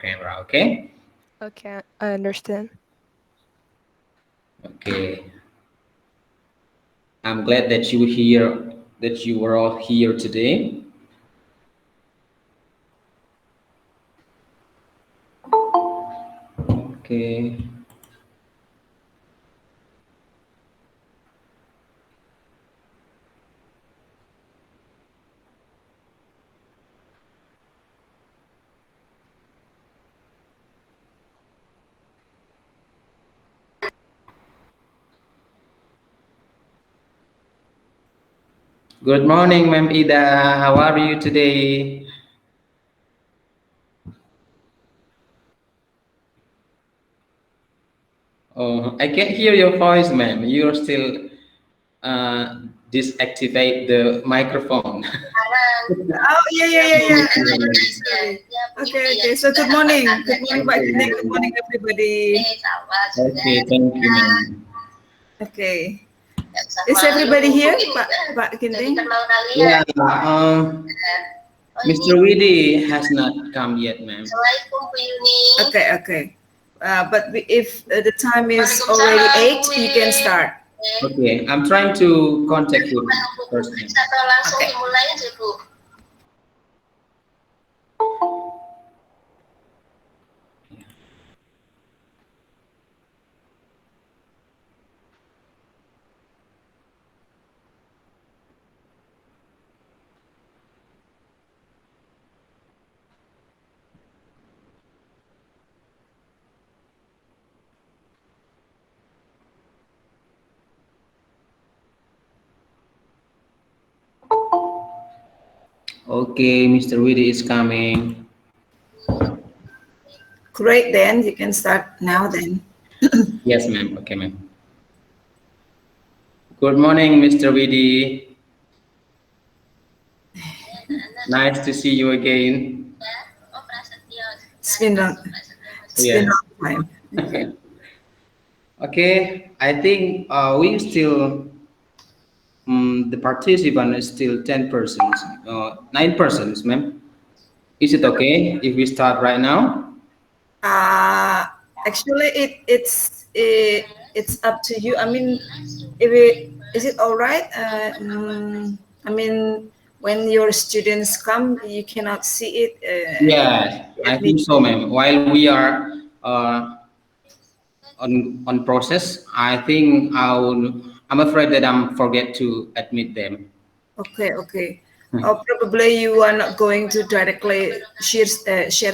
camera, okay? Okay, I understand. Okay. I'm glad that you here, that you were all here today. Okay. Good morning, Ma'am Ida. How are you today? Oh, I can't hear your voice, ma'am. You're still disactivate the microphone. Oh, yeah, yeah, yeah, yeah. Sorry. Okay, okay. So good morning. Good morning, Pak Gini. Good morning, everybody. Okay, thank you, ma'am. Okay. Is everybody here, Pak Ginting? Yeah, Mr. Widi has not come yet, ma'am. Okay, okay. If the time is already 8, we can start. Okay, I'm trying to contact him first, ma'am. Okay. Okay, Mr. Widi is coming. Great, then you can start now. Then. Yes, ma'am. Okay, ma'am. Good morning, Mr. Widi. Nice to see you again. It's been long. It's been Yeah. long time. Okay. Okay, I think we still the participant is still 10 persons, 9 persons, ma'am. Is it okay if we start right now? Uh, Actually, it's up to you. I mean, if it is it all right? I mean, when your students come, you cannot see it. Yes, I Admit. think so, ma'am. While we are on process, I think I'm afraid that I'm forget to admit them. Okay, okay. Probably you are not going to directly share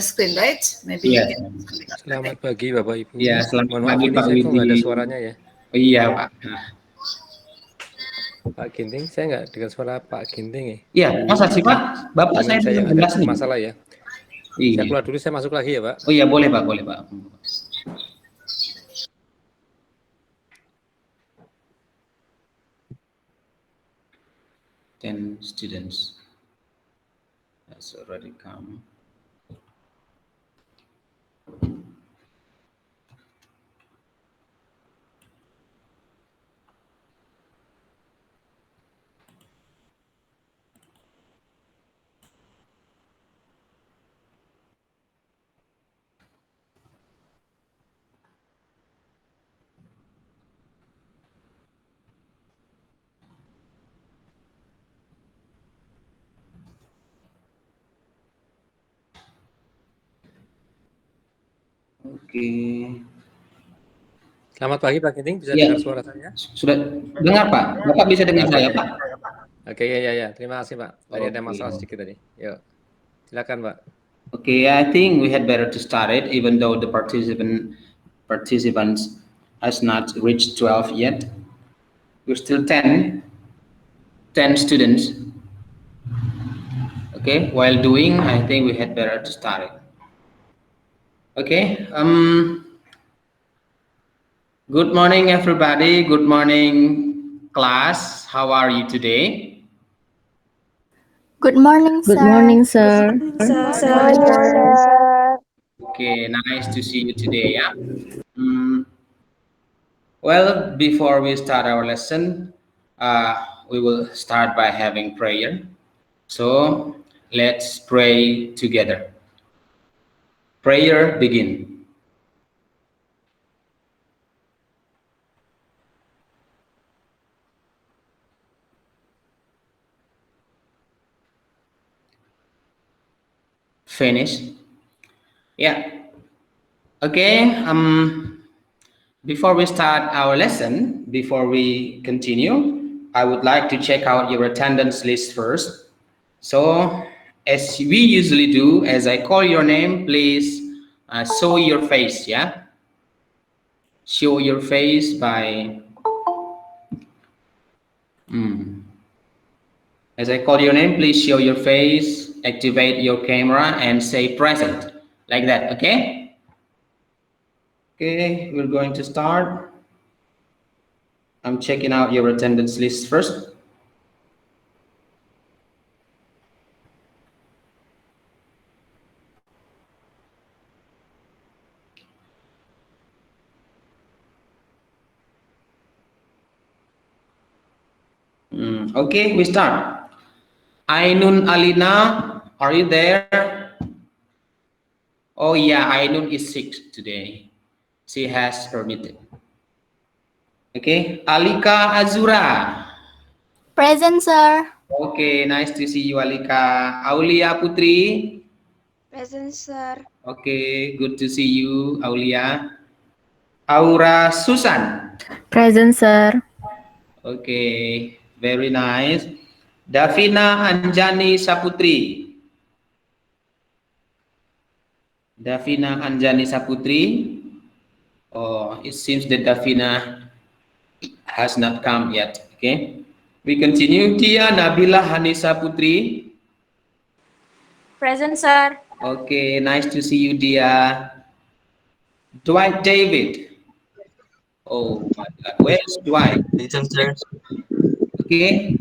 screen, right? Maybe you Yes, can. ma'am. Okay. Selamat pagi Bapak Ibu. Ya, selamat Mohon maaf pagi ini Pak saya kok Widi. nggak ada suaranya ya. Oh, iya, Pak. Nah, Pak Ginting, saya nggak dengar suara Pak Ginting ya. iya, masa sih Pak? Bapak Mungkin saya saya dengar yang ada jelas nih. masalah ya. Saya Iya. keluar dulu, saya masuk lagi ya Pak. Oh iya, boleh Pak, boleh Pak. 10 students has already come. Oke. Selamat pagi Pak Ginting, bisa Iya, dengar suara saya? sudah dengar Pak? Bapak bisa dengar Oke, saya Pak? oke ya. Terima kasih Pak. Tadi ada Oke. masalah sedikit tadi. Yuk, silakan Pak. Okay, I think we had better to start it, even though the participants has not reached 12 yet. We're still 10 students. Okay, while doing, I think we had better to start it. Okay. Good morning, everybody. Good morning, class. How are you today? Good morning, Good sir. morning, sir. Morning, sir. Okay, nice to see you today. Yeah. Mm, well, before we start our lesson, we will start by having prayer. So let's pray together. Prayer begin. Finish. Yeah. Okay. Before we start our lesson, before we continue, I would like to check out your attendance list first. So, as we usually do, as I call your name, please show your face. Yeah. Show your face by. As I call your name, please show your face, activate your camera, and say present. Like that, okay? Okay, we're going to start. I'm checking out your attendance list first. Okay, we start. Ainun Alina, are you there? Oh yeah, Ainun is sick today. She has permitted. Okay, Alika Azura. Present, sir. Okay, nice to see you, Alika. Aulia Putri. Present, sir. Okay, good to see you, Aulia. Aura Susan. Present, sir. Okay, very nice. Davina Anjani Saputri. Davina Anjani Saputri. Oh, it seems that Davina has not come yet. Okay, we continue. Tia Nabila Hanisa Putri. Present, sir. Okay, nice to see you, Dia. Dwight David. Oh my God, where's Dwight? Present, sir. Okay,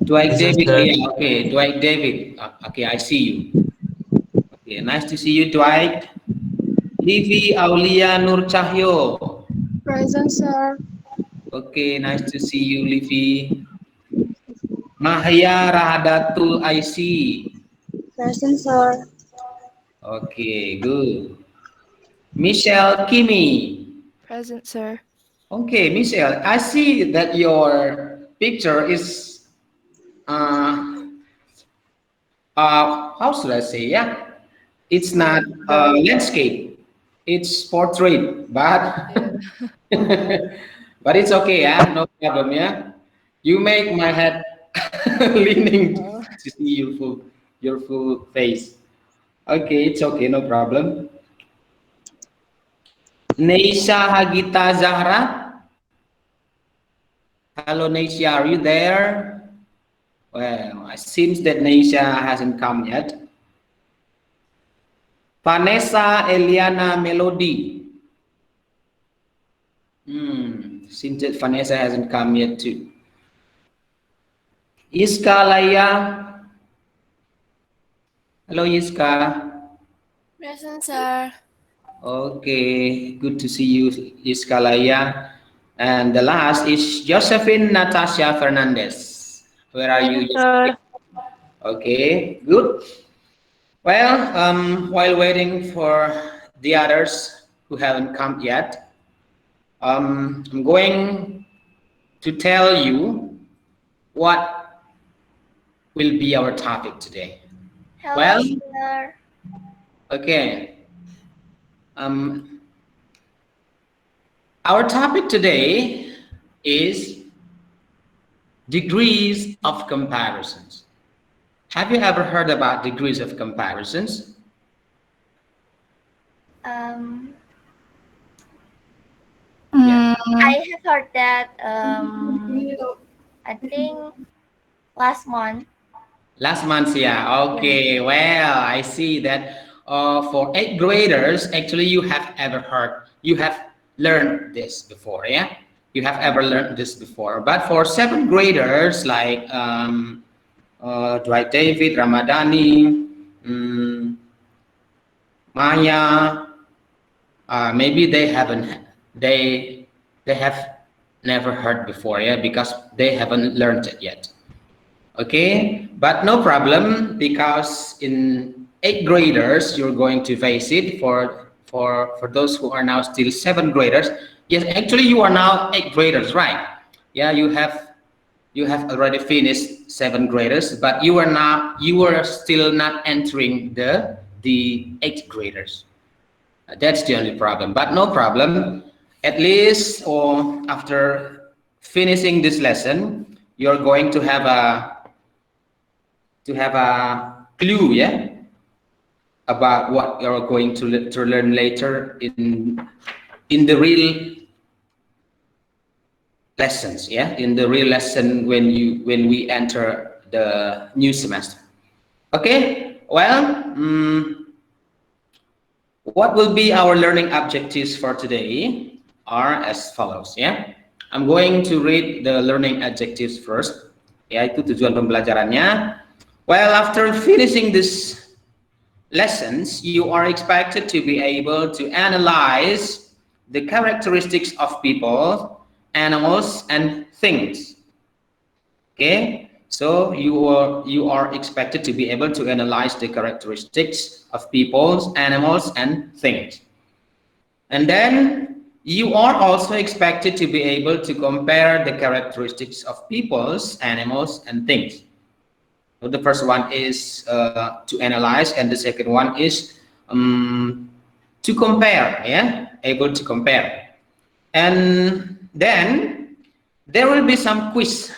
Dwight Present, David. sir. Yeah, okay, Dwight David. Okay, I see you. Okay, nice to see you, Dwight. Livi Aulia Nur Cahyo. Present, sir. Okay, nice to see you, Livi. Mahya Rahadatul IC. Present, sir. Okay, good. Michelle Kimi. Present, sir. Okay, Michelle, I see that your picture is uh how should I say? Yeah, it's not The landscape, it's portrait, but yeah. but it's okay, yeah, no problem, yeah. You make my head leaning Oh, to see your full face. Okay, it's okay, no problem. Neisha Hagita Zahra. Hello, Neisha, are you there? Well, it seems that Neisha hasn't come yet. Vanessa Eliana Melody. Seems that Vanessa hasn't come yet too. Iska Laya. Hello, Iska. present, sir. Okay, good to see you, Iska Laya. And the last is Josephine Natasha Fernandez. Where are you, Present, Josephine? sir. Okay, good. Well, while waiting for the others who haven't come yet, I'm going to tell you what will be our topic today. Hello, Well, sir. okay. Um, our topic today is degrees of comparisons. Have you ever heard about degrees of comparisons? Um, Yeah. I have heard that I think last month. Last month, yeah. Yeah. Okay. Well, I see that for eighth graders, actually, you have learned this before, yeah. You have ever learned this before. But for seventh graders, like Dwight David, Ramadhani, Maya, maybe they they have never heard before, yeah, because they haven't learned it yet. Okay, but no problem because in 8th graders you're going to face it. For those who are now still 7th graders, yes, actually you are now 8th graders, right? Yeah, you have already finished 7th graders, but you are still not entering the 8th graders. That's the only problem, but no problem. At least, or after finishing this lesson, you're going to have a clue, yeah, about what you're going to learn later in the real lessons, yeah, in the real lesson when we enter the new semester. Okay, well, what will be our learning objectives for today are as follows, yeah. I'm going to read the learning objectives first, yaitu tujuan pembelajarannya. Well, after finishing this lessons, you are expected to be able to analyze the characteristics of people, animals, and things. Okay, so you are expected to be able to analyze the characteristics of people, animals, and things. And then you are also expected to be able to compare the characteristics of peoples, animals, and things. So the first one is to analyze, and the second one is to compare, yeah, able to compare. And then there will be some quiz,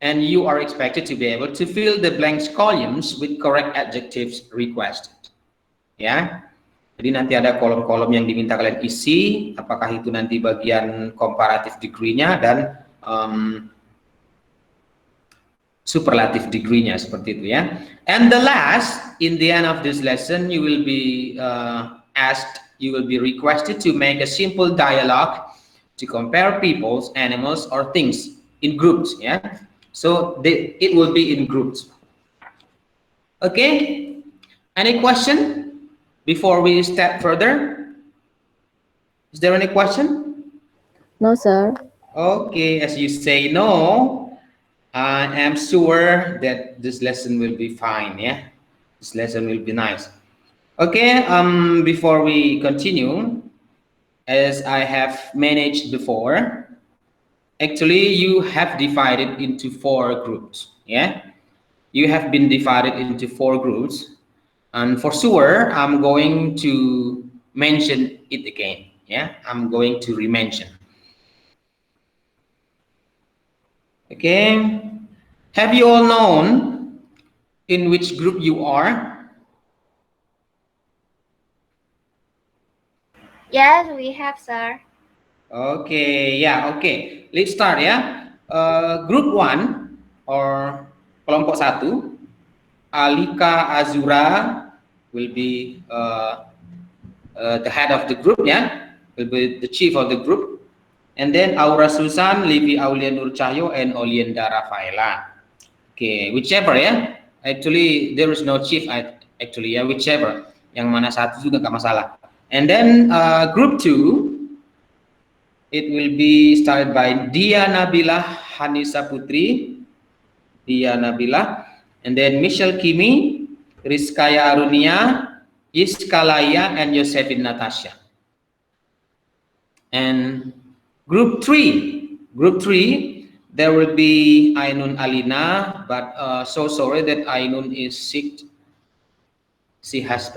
and you are expected to be able to fill the blank columns with correct adjectives requested, ya. Jadi nanti ada kolom-kolom yang diminta kalian isi, apakah itu nanti bagian comparative degree-nya dan superlative degree-nya, seperti itu ya. And the last, in the end of this lesson, you will be you will be requested to make a simple dialogue to compare peoples, animals, or things in groups, ya. So it will be in groups. Okay, any question before we step further? Is there any question? No, sir. Okay, as you say no, I am sure that this lesson will be fine, yeah? This lesson will be nice. Okay, before we continue, as I have managed before, actually you have divided into 4 groups, yeah? You have been divided into 4 groups, and for sure, I'm going to mention it again, yeah? I'm going to re-mention. Okay, have you all known in which group you are? Yes, we have, sir. Okay, yeah, okay. Let's start ya. Group 1 or kelompok 1, Alika Azura will be the head of the group, yeah, will be the chief of the group. And then Aura Susan, Livi Aulia Nur Cahyo, and Olienda Rafaela. Okay, whichever ya. Actually, there is no chief actually ya, whichever. Yang mana satu juga nggak masalah. And then group 2, it will be started by Dia Nabila Hanisa Putri, Dia Nabila, and then Michelle Kimi, Rizkaya Arunia, Iskalaya, and Josephine Natasha. And group 3, there will be Ainun Alina, but so sorry that Ainun is sick. She has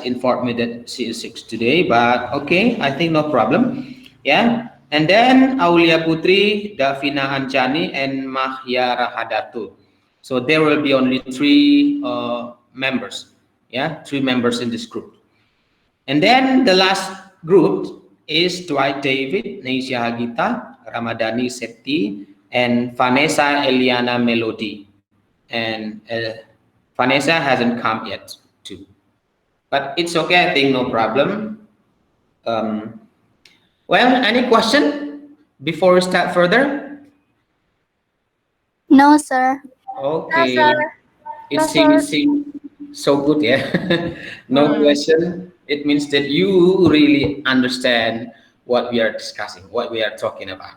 informed me that she is sick today, but okay, I think no problem. Yeah. And then Aulia Putri, Davina Anjani, and Mahya Rahadatu. So there will be only 3 members. Yeah, 3 members in this group. And then the last group is Dwight David, Neisha Hagita, Ramadhani Septi, and Vanessa Eliana Melody. And Vanessa hasn't come yet too. But it's okay, I think no problem. Well, any question before we start further? No, sir. Okay. No, sir. It No, seems so good, yeah. No question. It means that you really understand what we are discussing, what we are talking about.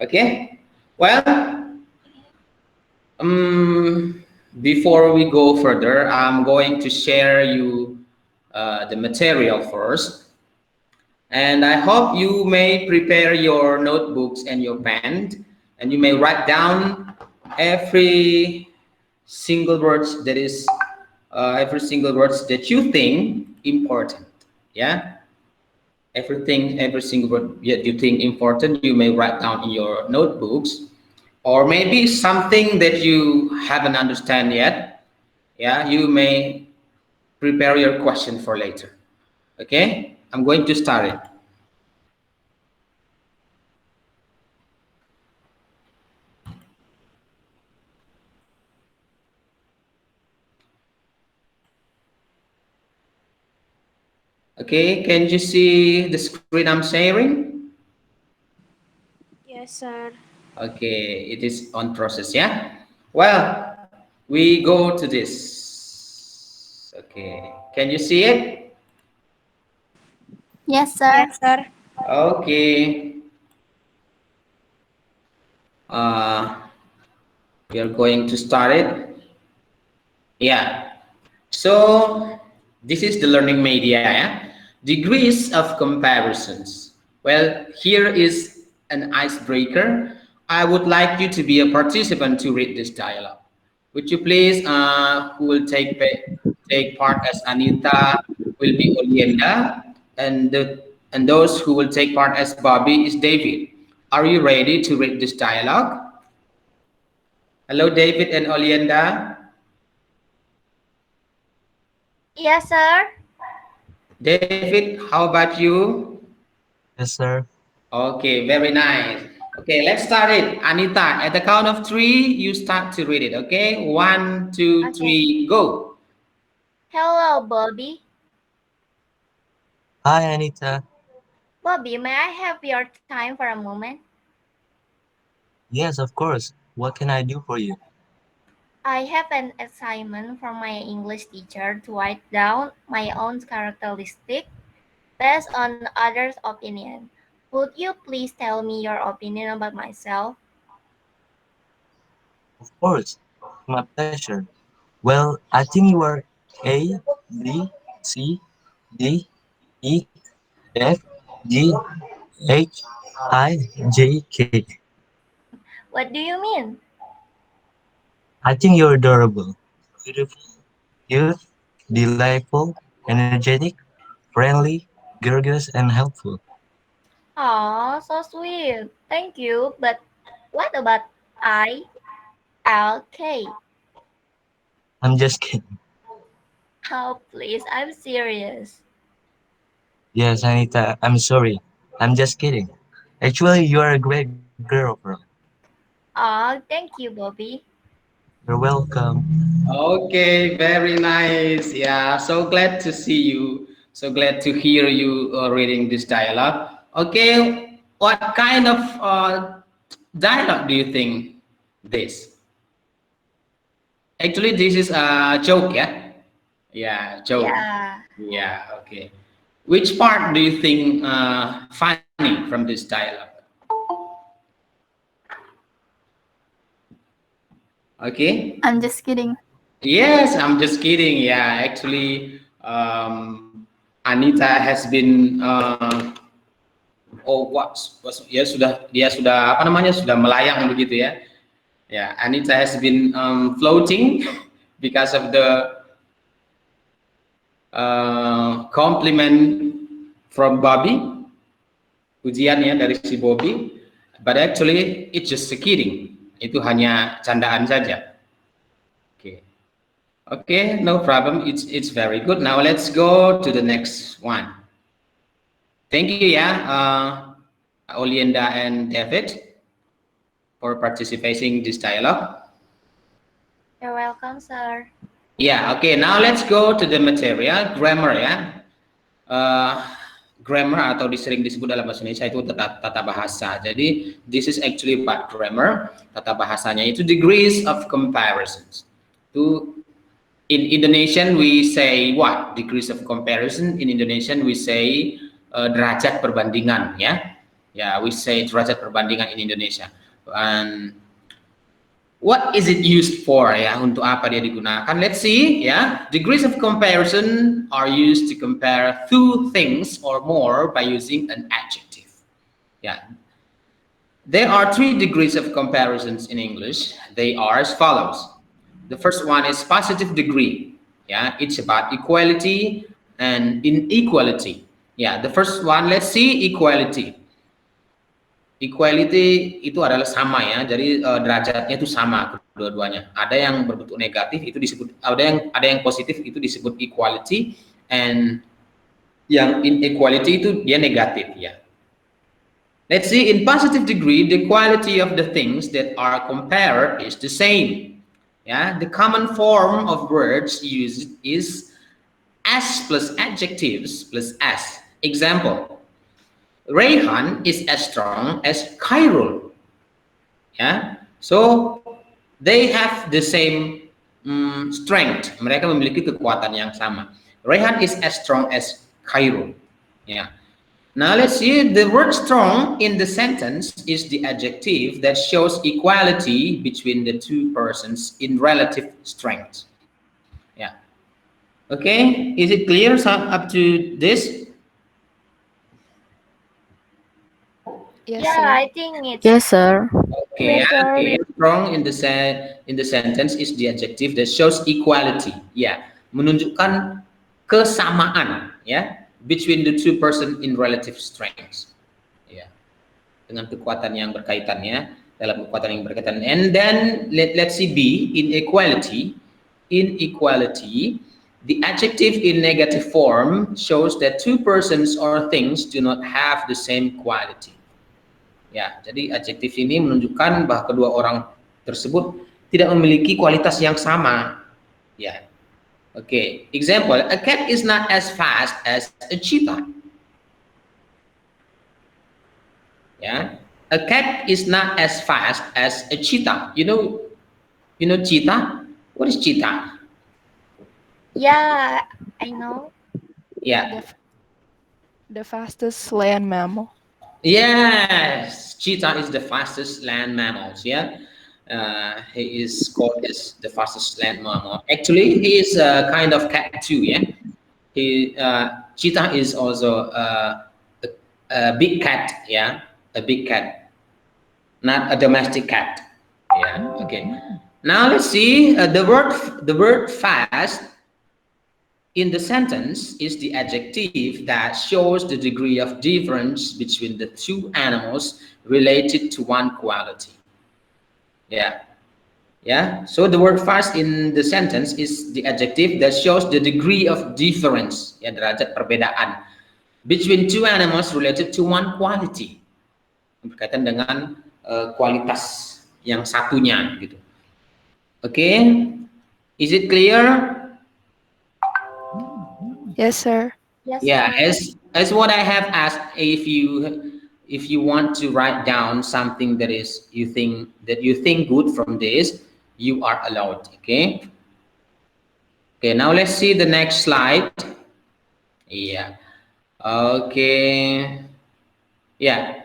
Okay. Well, Before we go further, I'm going to share you the material first. And I hope you may prepare your notebooks and your pen, and you may write down every single words that is every single words that you think important. Yeah, every single word that you think important, you may write down in your notebooks, or maybe something that you haven't understand yet. Yeah, you may prepare your question for later. Okay, I'm going to start it. Okay, can you see the screen I'm sharing? Yes, sir. Okay, it is on process, yeah? Well, we go to this. Okay, can you see it? Yes, sir. Yes, sir. Okay, uh, we are going to start it. Yeah, so this is the learning media, yeah? Degrees of comparisons. Well, here is an icebreaker. I would like you to be a participant to read this dialogue. Would you please, who will take part as Anita will be Olienda, and those who will take part as Bobby is David. Are you ready to read this dialogue? Hello, David and Olienda. Yes, sir. David, how about you? Yes, sir. Okay, very nice. Okay, let's start it. Anita, at the count of three, you start to read it. Okay, one, two, Okay. three, go. Hello, Bobby. Hi, Anita. Bobby, may I have your time for a moment? Yes, of course. What can I do for you? I have an assignment from my English teacher to write down my own characteristic based on others' opinion. Would you please tell me your opinion about myself? Of course. My pleasure. Well, I think you are A, B, C, D, E, F, G, H, I, J, K. What do you mean? I think you're adorable, beautiful, cute, delightful, energetic, friendly, gregarious, and helpful. Oh, so sweet. Thank you. But what about ILK? I'm just kidding. Oh, please, I'm serious. Yes, Anita, I'm sorry. I'm just kidding. Actually, you are a great girl, bro. Oh, thank you, Bobby. You're welcome. Okay, very nice. Yeah, so glad to see you. So glad to hear you reading this dialogue. Okay, what kind of dialogue do you think this? Actually, this is a joke, yeah? Yeah, joke. Yeah. Yeah, okay. Which part do you think funny from this dialogue? Okay. I'm just kidding. Yes, I'm just kidding. Yeah, actually, Anita has been ya sudah apa namanya sudah melayang begitu ya. Ya, Anita has been floating because of the compliment from Bobby, pujian ya dari si Bobby. But actually, it's just a kidding. Itu hanya candaan saja. Okay. Okay, no problem. It's very good. Now let's go to the next one. Thank you, yeah, Olienda and David, for participating in this dialogue. You're welcome, sir. Yeah, okay. Now let's go to the material grammar, ya. Uh, Grammar atau sering disebut dalam bahasa Indonesia itu tata bahasa. Jadi this is actually about grammar. Tata bahasanya itu degrees of comparisons. To in Indonesian we say what? Degrees of comparison. In Indonesian we say derajat perbandingan, ya. Ya, we say derajat perbandingan in Indonesia. And What is it used for ya? Untuk apa dia digunakan? Let's see ya. Degrees of comparison are used to compare two things or more by using an adjective. Yeah. There are three degrees of comparisons in English. They are as follows. The first one is positive degree. Yeah, it's about equality and inequality. Yeah, the first one, let's see equality. Equality itu adalah sama ya, jadi derajatnya itu sama kedua-duanya. Ada yang berbentuk negatif itu disebut, ada yang positif itu disebut equality, and yang inequality itu dia negatif ya. Let's see, in positive degree, the quality of the things that are compared is the same. Yeah, the common form of words used is as plus adjectives plus as. Example, Rayhan is as strong as Khairul. Yeah, so they have the same strength. Mereka memiliki kekuatan yang sama. Rayhan is as strong as Khairul. Yeah. Now let's see, the word strong in the sentence is the adjective that shows equality between the two persons in relative strength. Yeah. Okay, is it clear up to this? Yes, Yeah, sir. I think it's Yes, sir. Okay, Yes, sir. okay. Strong in the sentence is the adjective that shows equality. Yeah, menunjukkan kesamaan ya, between the two person in relative strengths. Ya, dengan kekuatan yang berkaitan ya, dalam kekuatan yang berkaitan. And then let's see B, inequality. Inequality, the adjective in negative form shows that two persons or things do not have the same quality. Ya, jadi adjektif ini menunjukkan bahwa kedua orang tersebut tidak memiliki kualitas yang sama. Ya. Oke, example, a cat is not as fast as a cheetah. Ya, a cat is not as fast as a cheetah. You know cheetah? What is cheetah? Yeah, I know. Yeah. The fastest land mammal. Yes, cheetah is the fastest land mammals. Yeah, he is called as the fastest land mammal. Actually, he is a kind of cat too. Yeah, cheetah is also a big cat. Yeah, a big cat, not a domestic cat. Yeah. Okay. Now let's see the word fast in the sentence is the adjective that shows the degree of difference between the two animals related to one quality. Yeah. Yeah. So the word fast in the sentence is the adjective that shows the degree of difference, ya, derajat perbedaan, between two animals related to one quality. Berkaitan dengan kualitas yang satunya gitu. Okay. Is it clear? Yes, sir. Yes, Yeah, sir. as what I have asked, if you want to write down something that you think good from this, you are allowed. Okay. Okay. Now let's see the next slide. Yeah. Okay. Yeah.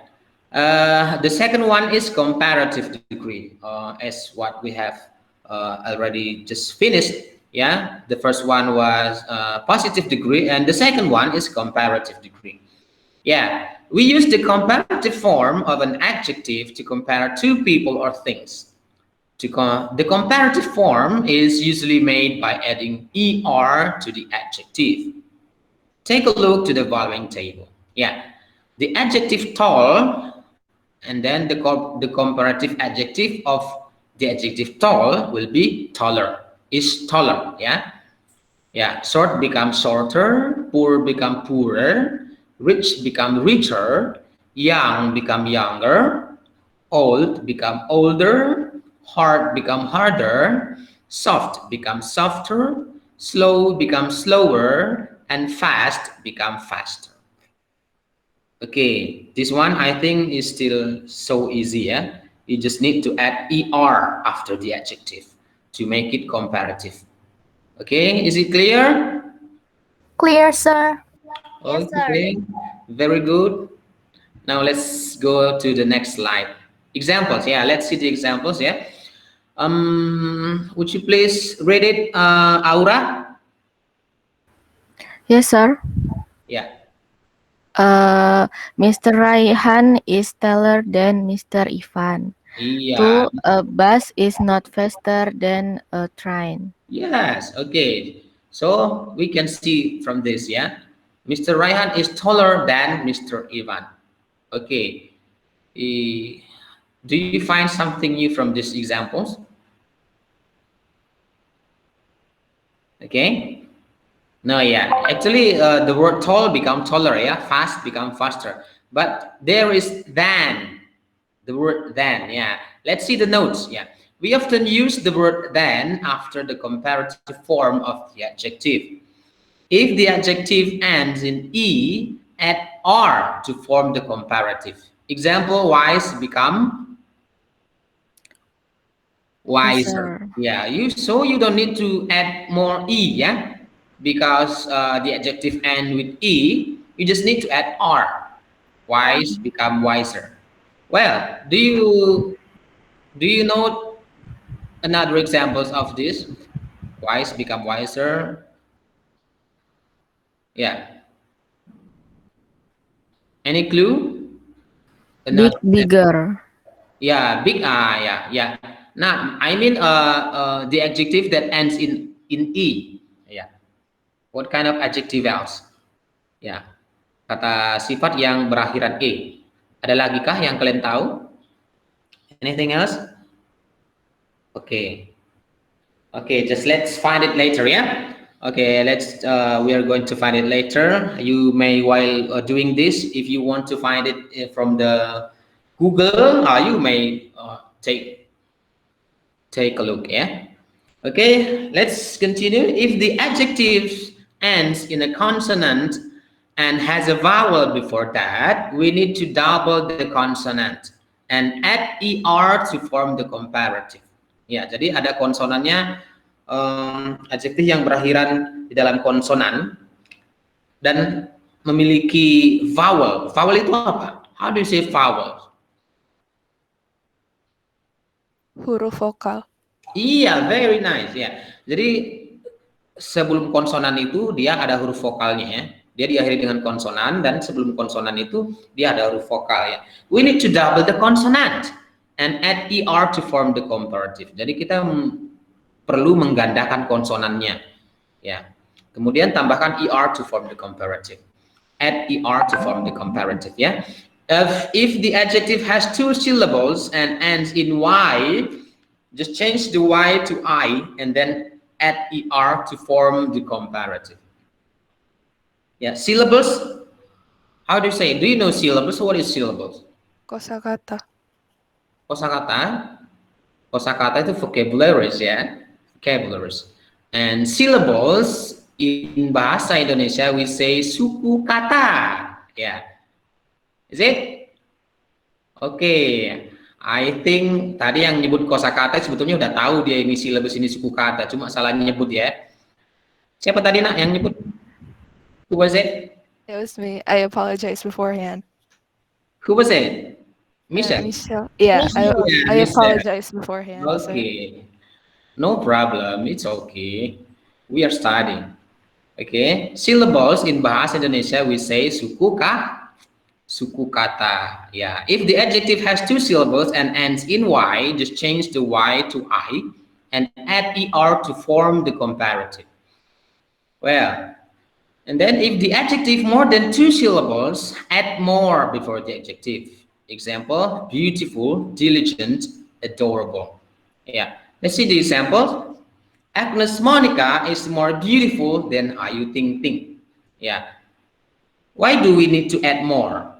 The second one is comparative degree, as what we have already just finished. Yeah, the first one was positive degree, and the second one is comparative degree. Yeah, we use the comparative form of an adjective to compare two people or things. The comparative form is usually made by adding er to the adjective. Take a look to the following table. Yeah, the adjective tall, and then the comparative adjective of the adjective tall will be taller. Is taller. Yeah. Yeah, short becomes shorter, poor become poorer, rich become richer, young become younger, old become older, hard become harder, soft become softer, slow become slower, and fast become faster. Okay, this one I think is still so easy. Yeah, you just need to add er after the adjective to make it comparative. Okay, is it clear? Clear, sir. Yes, Okay, very good. Now let's go to the next slide. Examples, yeah, let's see the examples, yeah. Would you please read it, Aura? Yes, sir. Yeah. Mr. Raihan is taller than Mr. Ivan. Iya. 2. A bus is not faster than a train. Yes. Okay. So we can see from this, yeah. Mr. Raihan is taller than Mr. Ivan. Okay. Eh, do you find something new from these examples? Okay. No, yeah. Actually, the word tall become taller, yeah. Fast become faster. But there is than. The word than, yeah. Let's see the notes, yeah. We often use the word than after the comparative form of the adjective. If the adjective ends in E, add R to form the comparative. Example, wise become wiser. Wiser. Yeah, you don't need to add more E, yeah, because the adjective end with E, you just need to add R. Wise become wiser. Well, do you know another examples of this? Wise become wiser. Yeah. Any clue? Big, Another example. bigger. Yeah, big. Yeah, yeah. Nah, I mean, the adjective that ends in E. Yeah. What kind of adjective else? Ya, kata sifat yang berakhiran E. Ada lagi kah yang kalian tahu? Anything else? Okay. Okay, just let's find it later, yeah? Okay, we are going to find it later. You may, while doing this, if you want to find it from the Google, you may take a look, yeah? Okay, let's continue. If the adjective ends in a consonant and has a vowel before that, we need to double the consonant and add er to form the comparative. Ya, jadi ada konsonannya, adjektif yang berakhiran di dalam konsonan dan memiliki vowel. Vowel itu apa? How do you say vowel? Huruf vokal. Iya, very nice ya. Jadi sebelum konsonan itu dia ada huruf vokalnya ya. Dia diakhiri dengan konsonan dan sebelum konsonan itu dia ada huruf vokal ya. We need to double the consonant and add er to form the comparative. Jadi kita perlu menggandakan konsonannya ya. Kemudian tambahkan er to form the comparative. Add er to form the comparative ya. If the adjective has 2 syllables and ends in y, just change the y to I and then add er to form the comparative. Yeah, syllables. How do you say? Do you know syllables? What is syllables? Kosakata. Kosakata. Kosakata itu vocabularies ya. Vocabularies. And syllables in bahasa Indonesia we say suku kata. Yeah. Is it? Okay. I think tadi yang nyebut kosakata sebetulnya udah tahu dia ini syllabus ini suku kata, cuma salah nyebut ya. Siapa tadi nak yang nyebut? Who was it? It was me. I apologize beforehand. Who was it? Michelle. Michelle. Yeah, Michelle, yeah, I Michelle. apologize beforehand. Sir. Okay. No problem. It's okay. We are studying. Okay. Syllables in bahasa Indonesia we say suku kata. Yeah. If the adjective has 2 syllables and ends in y, just change the y to I and add er to form the comparative. Well, and then if the adjective more than 2 syllables, add more before the adjective. Example, beautiful, diligent, adorable. Yeah. Let's see the example. Agnes Monica is more beautiful than Ayu Ting Ting. Yeah. Why do we need to add more?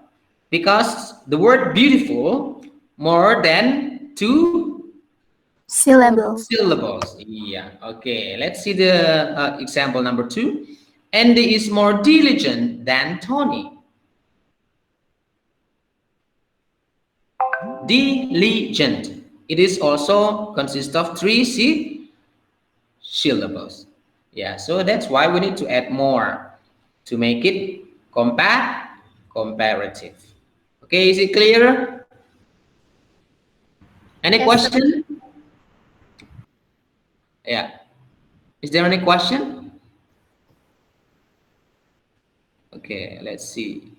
Because the word beautiful more than 2 Syllables. Yeah. Okay. Let's see the example number 2. Andy is more diligent than Tony. Diligent. It is also consists of 3 syllables. Yeah, so that's why we need to add more to make it comparative. Okay, is it clear? Any Yes, question? Yeah. Is there any question? Okay, let's see.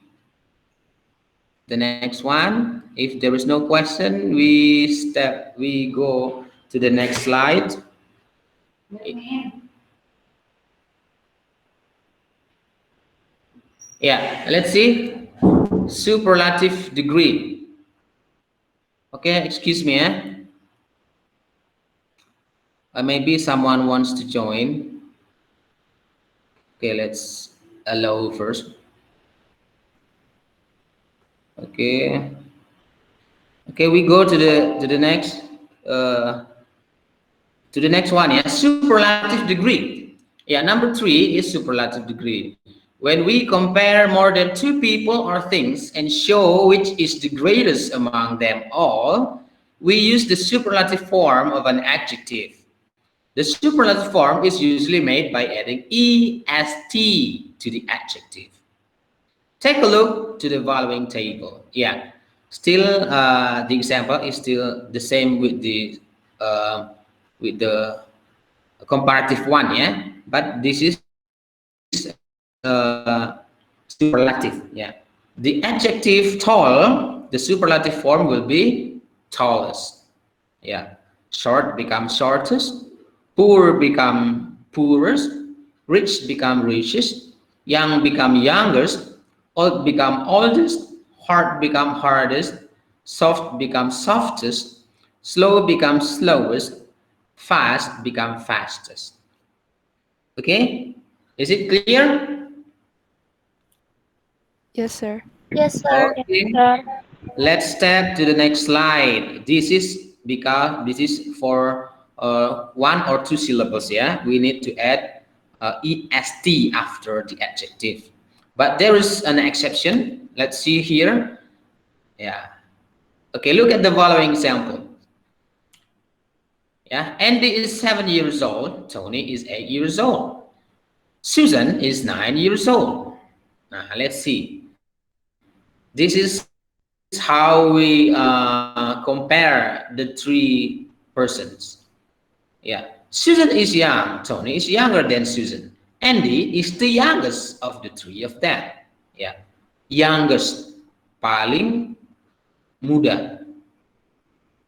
The next one. If there is no question, we go to the next slide. Yeah, let's see. Superlative degree. Okay, excuse me, eh? Maybe someone wants to join. Okay, let's allow first. Okay. Okay, we go to the next uh, to the next one. Yeah, superlative degree. Yeah, number 3 is superlative degree. When we compare more than two people or things and show which is the greatest among them all, we use the superlative form of an adjective. The superlative form is usually made by adding est to the adjective. Take a look to the following table. Yeah, still the example is still the same with the comparative one. Yeah, but this is superlative. Yeah, the adjective tall, the superlative form will be tallest. Yeah, short become shortest, poor become poorest, rich become richest, young become youngest, old become oldest, hard become hardest, soft become softest, slow become slowest, fast become fastest. Okay, is it clear? Yes, sir. Yes, sir. Okay, let's step to the next slide. This is because this is for one or two syllables. Yeah, we need to add est after the adjective. But there is an exception. Let's see here. Yeah. Okay, look at the following example. Yeah, Andy is 7 years old. Tony is 8 years old. Susan is 9 years old. Now let's see. This is how we compare the three persons. Yeah, Susan is young. Tony is younger than Susan. Andy is the youngest of the three of them. Yeah, youngest, paling muda.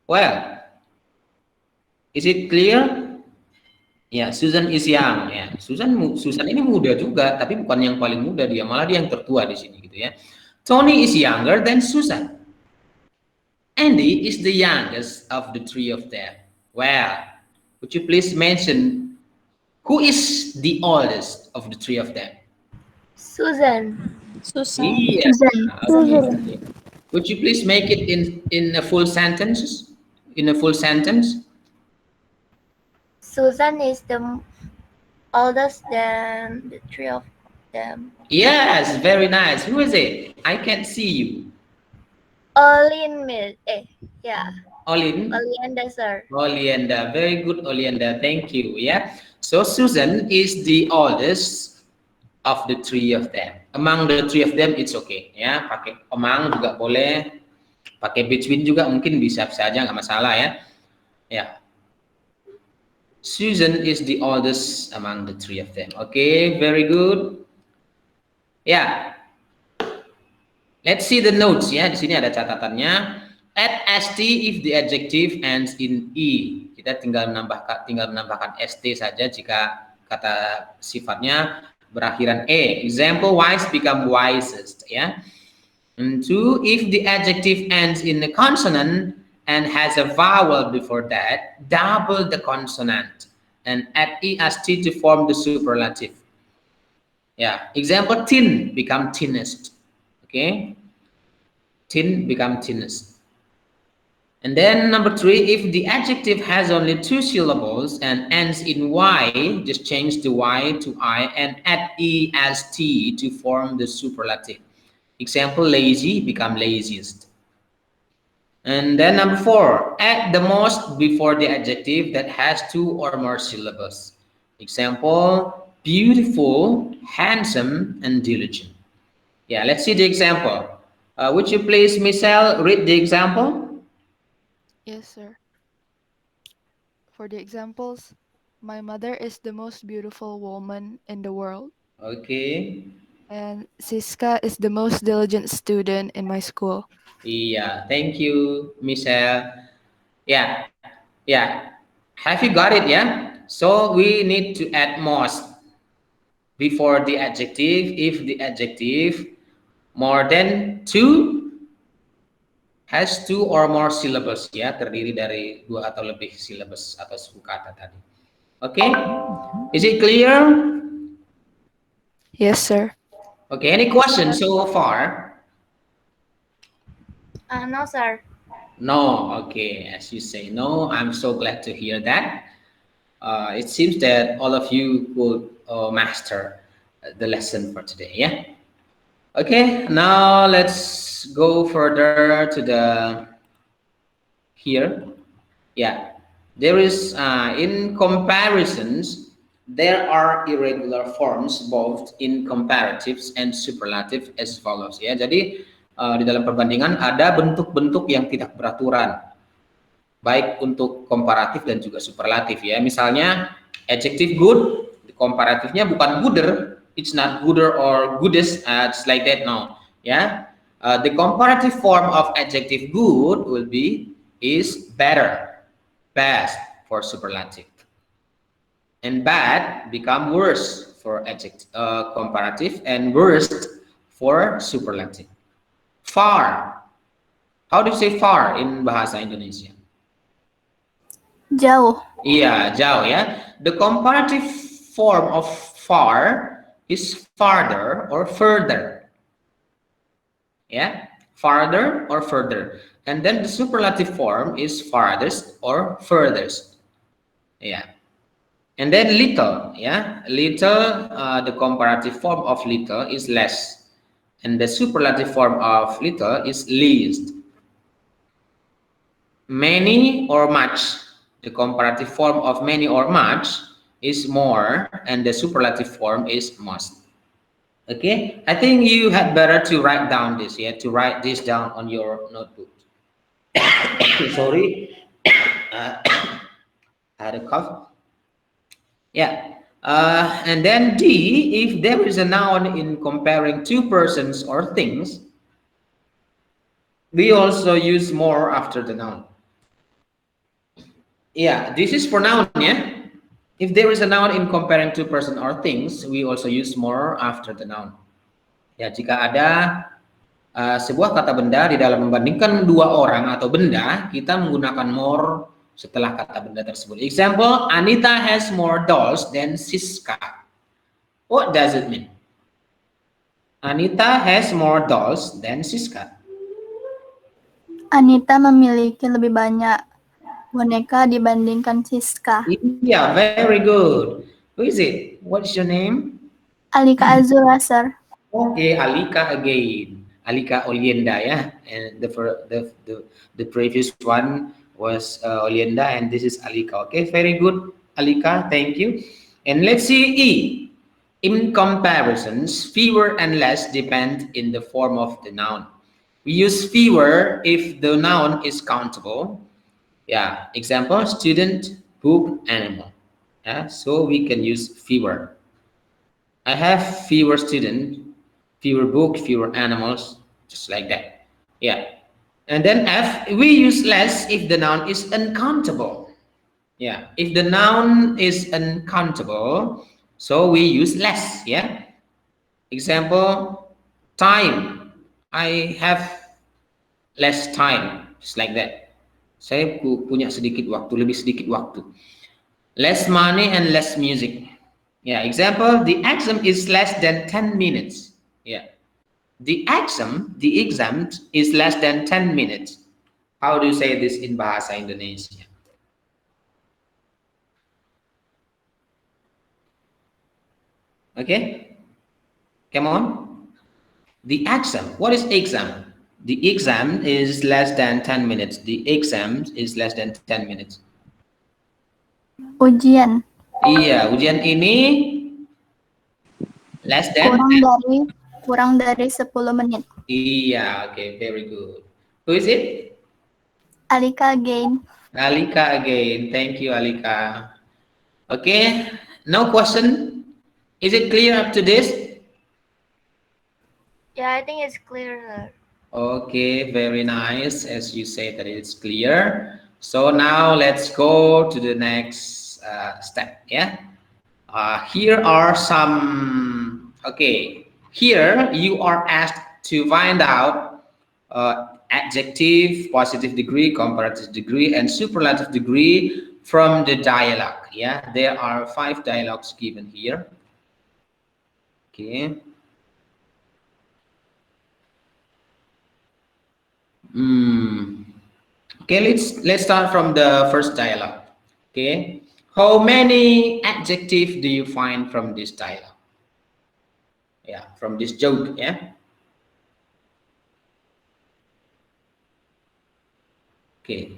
Well, is it clear? Ya, Susan is young. Ya, Susan ini muda juga, tapi bukan yang paling muda dia, malah dia yang tertua di sini gitu ya. Tony is younger than Susan. Andy is the youngest of the three of them. Well, would you please mention who is the oldest of the three of them? Susan. Iya. Okay. Would you please make it in a full sentence? In a full sentence? Susan is the oldest than the three of them. Yes, very nice. Who is it? I can't see you. Olin yeah. Olin. Olianda, sir. Olianda, very good, Olianda. Thank you. Yeah. So Susan is the oldest of the three of them. Among the three of them, it's okay. Ya, pakai among juga boleh, pakai between juga mungkin bisa saja, nggak masalah ya. Ya. Susan is the oldest among the three of them. Okay, very good. Ya. Let's see the notes ya. Di sini ada catatannya. Add st if the adjective ends in e. Kita tinggal menambahkan st saja jika kata sifatnya berakhiran e. Example, wise become wisest ya. And 2, if the adjective ends in a consonant and has a vowel before that, double the consonant and add est to form the superlative. Yeah. Example, thin become thinnest. Okay. Thin become thinnest. And then number 3, if the adjective has only 2 syllables and ends in y, just change the y to I and add est to form the superlative. Example, lazy become laziest. And then number 4, add the most before the adjective that has 2 or more syllables. Example, beautiful, handsome, and diligent. Yeah, let's see the example. Would you please, Michelle, read the example? Yes, sir. For the examples, My mother is the most beautiful woman in the world. Okay. And Siska is the most diligent student in my school. Yeah, thank you, Michelle. Yeah, yeah. Have you got it? Yeah. So we need to add most before the adjective if the adjective more than two has two or more syllables ya, terdiri dari dua atau lebih syllabus atau suku kata tadi. Okay? Is it clear? Yes, sir. Okay, any questions so far? No, sir. No, okay. As you say no, I'm so glad to hear that. It seems that all of you could master the lesson for today, yeah? Okay, now let's go further to the here. Yeah, there is in comparisons, there are irregular forms both in comparatives and superlative as follows. Ya, jadi di dalam perbandingan ada bentuk-bentuk yang tidak beraturan, baik untuk komparatif dan juga superlatif ya. Misalnya adjective good, komparatifnya bukan gooder, it's not gooder or goodest, it's like that no. Ya, the comparative form of adjective good will be is better, best for superlative, and bad become worse for adjective comparative and worst for superlative. Far, how do you say far in bahasa Indonesia? Jauh. Iya, jauh ya. The comparative form of far is farther or further. Yeah, farther or further. And then the superlative form is farthest or furthest. Yeah. And then little, yeah, little, the comparative form of little is less. And the superlative form of little is least. Many or much, the comparative form of many or much is more, and the superlative form is most. Okay, I think you had better to write down this, yeah, to write this down on your notebook. Sorry, I had a cough. Yeah, and then D, if there is a noun in comparing two persons or things, we also use more after the noun. Yeah, this is for noun, yeah. If there is a noun in comparing two person or things, we also use more after the noun. Ya, jika ada sebuah kata benda di dalam membandingkan dua orang atau benda, kita menggunakan more setelah kata benda tersebut. Example, Anita has more dolls than Siska. What does it mean? Anita has more dolls than Siska. Anita memiliki lebih banyak boneka dibandingkan Siska. Yeah, very good. Who is it? What's your name? Alika Azura, sir. Okay, Alika again. Alika Olienda, yeah. And the previous one was Olienda, and this is Alika. Okay, very good, Alika. Thank you. And let's see E. In comparisons, fewer and less depend in the form of the noun. We use fewer if the noun is countable. Yeah. Example: student, book, animal. Yeah. So we can use fewer. I have fewer students, fewer book, fewer animals, just like that. Yeah. And then F, we use less if the noun is uncountable. Yeah. If the noun is uncountable, so we use less. Yeah. Example, time. I have less time, just like that. Saya punya sedikit waktu, lebih sedikit waktu. Less money and less music. Yeah, example, the exam is less than 10 minutes. Yeah. The exam is less than 10 minutes. How do you say this in Bahasa Indonesia? Okay, come on. The exam, what is exam? The exam is less than 10 minutes. The exam is less than 10 minutes. Ujian. Iya, ujian ini less than kurang dari 10 menit. Iya, okay, very good. Who is it? Alika again. Alika again. Thank you, Alika. Okay, no question. Is it clear up to this? Yeah, I think it's clear, sir. Okay, very nice. As you say that it's clear. So now let's go to the next step. Yeah. Here are some. Okay. Here you are asked to find out adjective, positive degree, comparative degree, and superlative degree from the dialogue. Yeah. There are 5 dialogues given here. Okay. Hmm. Okay, let's start from the first dialogue. Okay, how many adjectives do you find from this dialogue? Yeah, from this joke. Yeah. Okay,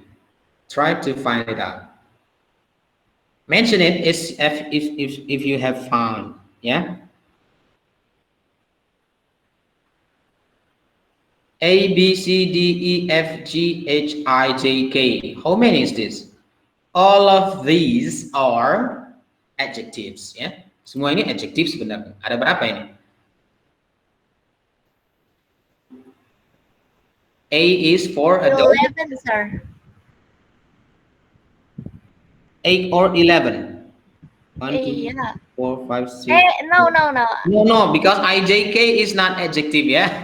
try to find it out. Mention it is if you have found. Yeah. A B C D E F G H I J K. How many is this? All of these are adjectives. Ya, semua ini adjective sebenarnya. Ada berapa ini? A is for a dog. 11, sir. 8 or 11. 1, 2, Yeah. 4, 5, 6. No. No, because IJK is not adjective, yeah.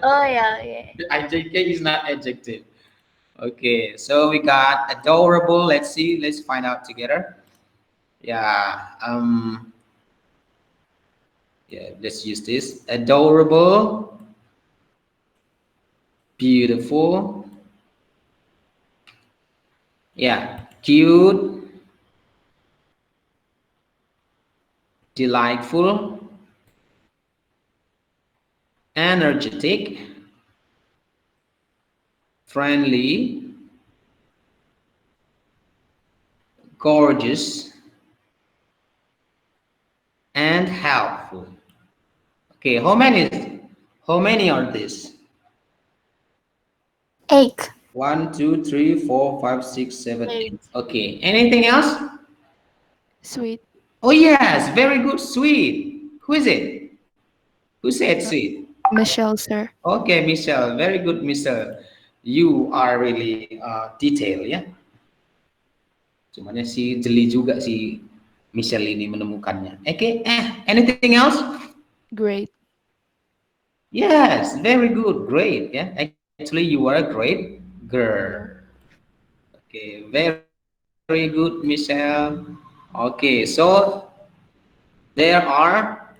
Oh, yeah. IJK is not adjective. Okay, so we got adorable. Let's see. Let's find out together. Yeah. Yeah. Let's use this. Adorable. Beautiful. Yeah. Cute. Delightful. Energetic. Friendly. Gorgeous. And helpful. Okay, how many are these? 8. 1, 2, 3, 4, 5, 6, 7, 8. 8. Okay, anything else? Sweet. Oh yes, very good. Sweet. Who is it? Who said sweet? Michelle, sir. Okay, Michelle. Very good, Michelle. You are really detailed ya. Cuman si jeli juga si Michelle ini menemukannya. Okay, anything else? Great. Yes, very good, great. Yeah, actually you are a great girl. Okay, very good, Michelle. Okay, so there are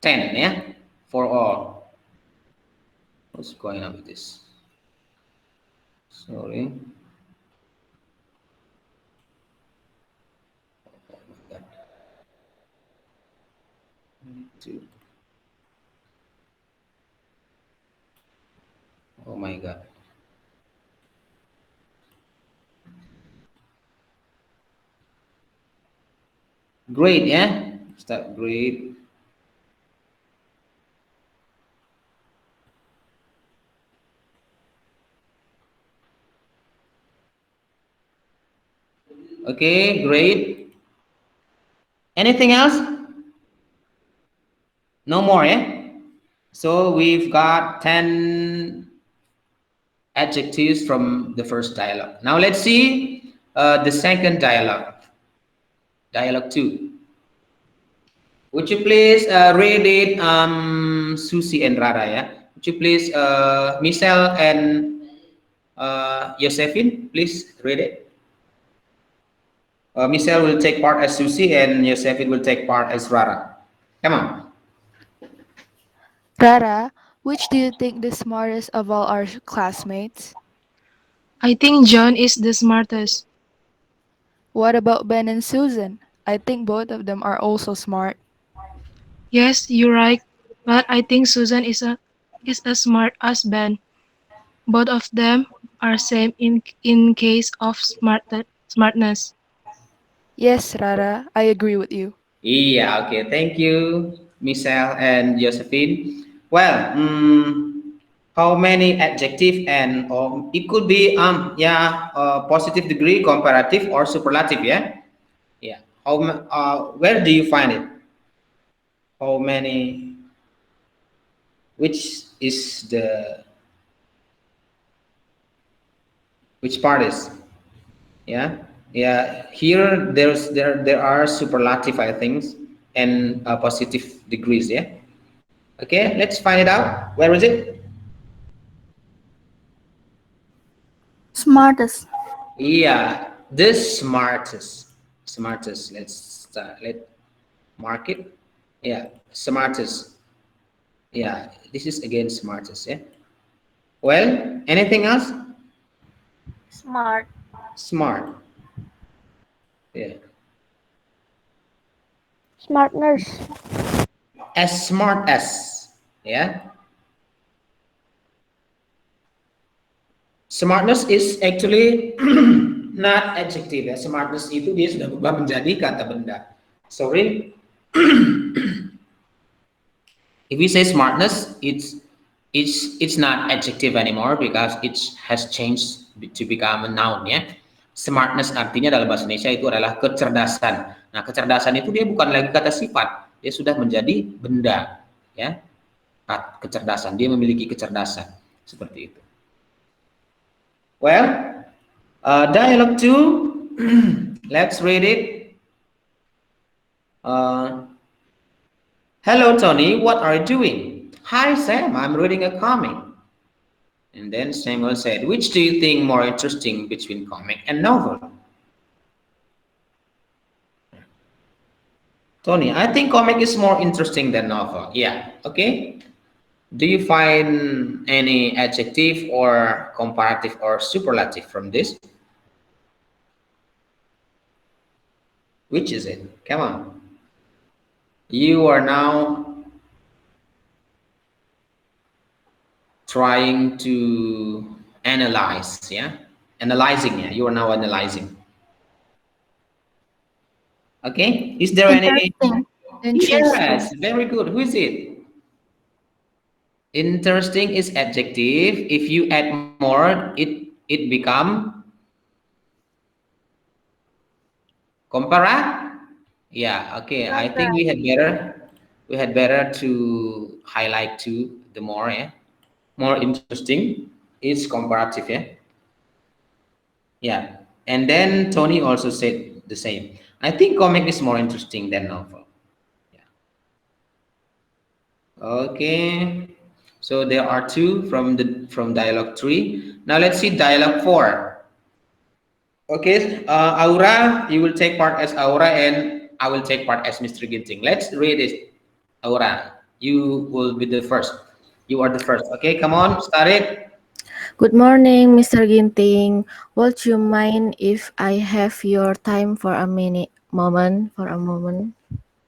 10, yeah, for all. What's going on with this? Sorry. Oh my God. Great, yeah? Start great. Okay, great. Anything else? No more, yeah? So we've got 10 adjectives from the first dialogue. Now let's see the second dialogue. Dialogue 2. Would you please read it, Susie and Rara, yeah? Would you please, Michelle and Josephine, please read it. Michelle will take part as Susie and Josephine will take part as Rara. Come on. Rara, which do you think the smartest of all our classmates? I think John is the smartest. What about Ben and Susan? I think both of them are also smart. Yes, you're right. But I think Susan is as smart as Ben. Both of them are same in case of smartness. Yes, Rara, I agree with you. Yeah, okay. Thank you, Michelle and Josephine. Well, how many adjective and it could be positive degree, comparative or superlative, yeah? Yeah. Where do you find it? How many? Which is the which part is? Yeah, yeah. Here there are superlative, I think, and positive degrees. Yeah. Okay, let's find it out. Where is it? Smartest. Yeah, the smartest. Smartest. Let's start. Let mark it. Yeah, smartest. Yeah, this is again smartest. Yeah. Well, anything else? Smart. Smart. Yeah. Smartness. As smart as. Yeah. Smartness is actually not adjective ya. Smartness itu dia sudah berubah menjadi kata benda. Sorry, if we say smartness, it's not adjective anymore because it has changed to become a noun ya. Smartness artinya dalam bahasa Indonesia itu adalah kecerdasan. Nah, kecerdasan itu dia bukan lagi kata sifat, dia sudah menjadi benda ya. Kecerdasan, dia memiliki kecerdasan seperti itu. Well, dialogue 2, let's read it. Hello, Tony, what are you doing? Hi, Sam, I'm reading a comic. And then Samuel said, which do you think more interesting between comic and novel? Tony, I think comic is more interesting than novel. Yeah, okay. Do you find any adjective or comparative or superlative from this? Which is it? Come on. You are now trying to analyze, yeah? Analyzing, yeah? You are now analyzing. Okay? Is there any? Interesting. Yes, very good. Who is it? Interesting is adjective. If you add more, it become comparative. Yeah, okay. I think we had better to highlight to the more, yeah. More interesting is comparative, yeah. Yeah. And then Tony also said the same. I think comic is more interesting than novel. Yeah. Okay. So there are two from dialogue 3. Now let's see dialogue 4. Okay, Aura, you will take part as Aura and I will take part as Mr. Ginting. Let's read it. Aura, you will be the first. You are the first. Okay, come on, start it. Good morning, Mr. Ginting. Would you mind if I have your time for a moment?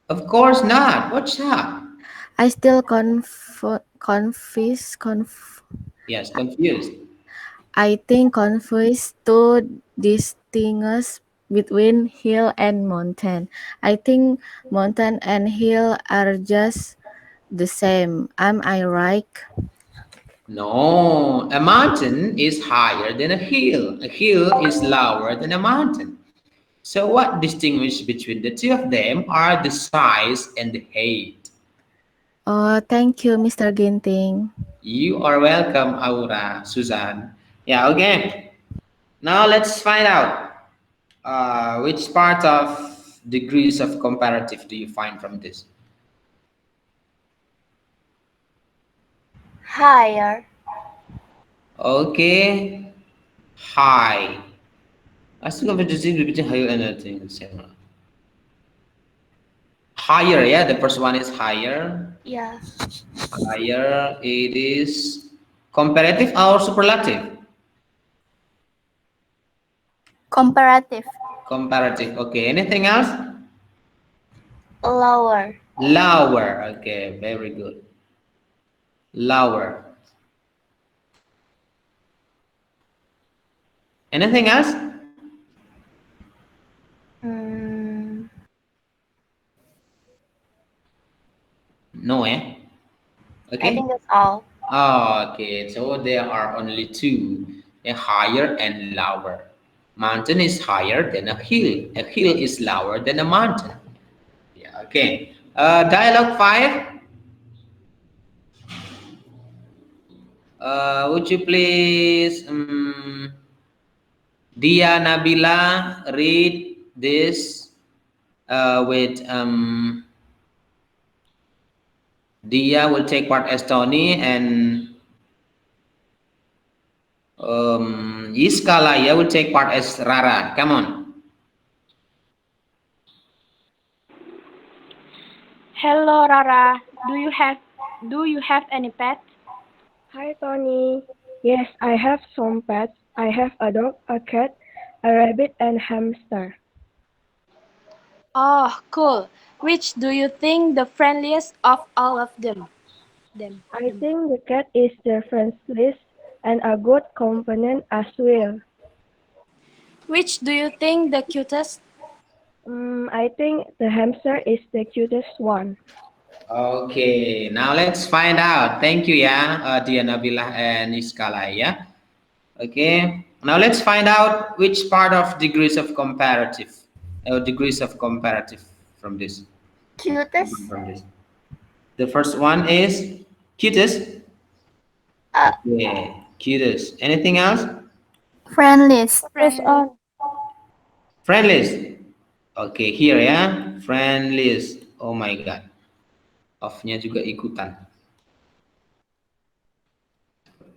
Of course not. What's up? I still Yes, confused. I think confused to distinguish between hill and mountain. I think mountain and hill are just the same. Am I right? No, a mountain is higher than a hill. A hill is lower than a mountain. So what distinguishes between the two of them are the size and the height. Oh, thank you, Mr. Ginting. You are welcome, Aura, Suzanne. Yeah, okay. Now let's find out which part of degrees of comparative do you find from this? Higher. Okay, high. I still have to distinguish between higher and other things. Higher, yeah, the first one is higher. Yeah. Higher, it is comparative or superlative? Comparative. Comparative, okay. Anything else? Lower. Lower, okay, very good. Lower. Anything else? Mm, No, eh? I Okay. think that's all. Oh, okay, so there are only two, higher and lower. Mountain is higher than a hill. A hill is lower than a mountain. Yeah, okay. Dialogue 5. Would you please, Dia Nabila, read this with Dia will take part as Tony, and Yiska Laya will take part as Rara. Come on. Hello, Rara. Do you have any pets? Hi, Tony. Yes, I have some pets. I have a dog, a cat, a rabbit, and hamster. Oh, cool. Which do you think the friendliest of all of them? I think the cat is the friendliest and a good companion as well. Which do you think the cutest? I think the hamster is the cutest one. Okay, now let's find out. Thank you, yeah, Dia Nabila and Iskala, yeah. Okay, now let's find out which part of degrees of comparative, degrees of comparative from this. Cutest. From this. The first one is cutest. Okay, cutest. Anything else? Friendliest. Friendliest. Okay, here ya, friendliest. Oh my god, off-nya juga ikutan.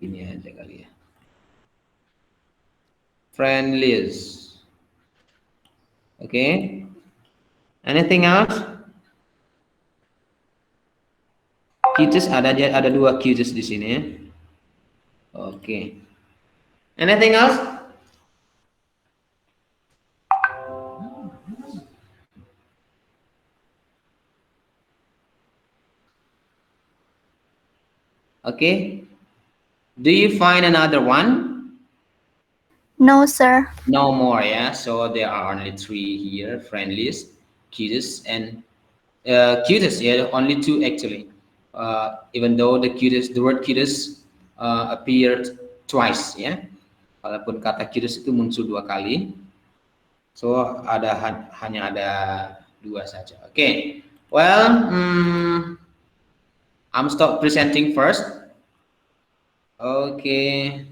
Ini aja kali ya. Friendliest. Okay. Anything else? Cutest ada dua cutest di sini ya. Okay. Anything else? Okay. Do you find another one? No, sir. No more, yeah. So there are only 3 here: friendliest, cutest, and cutest. Yeah, only 2 actually. Even though the word cutest appeared twice, ya. Walaupun kata cutest itu muncul 2 kali, so hanya ada 2 saja. Okay. Well, I'm stop presenting first. Okay.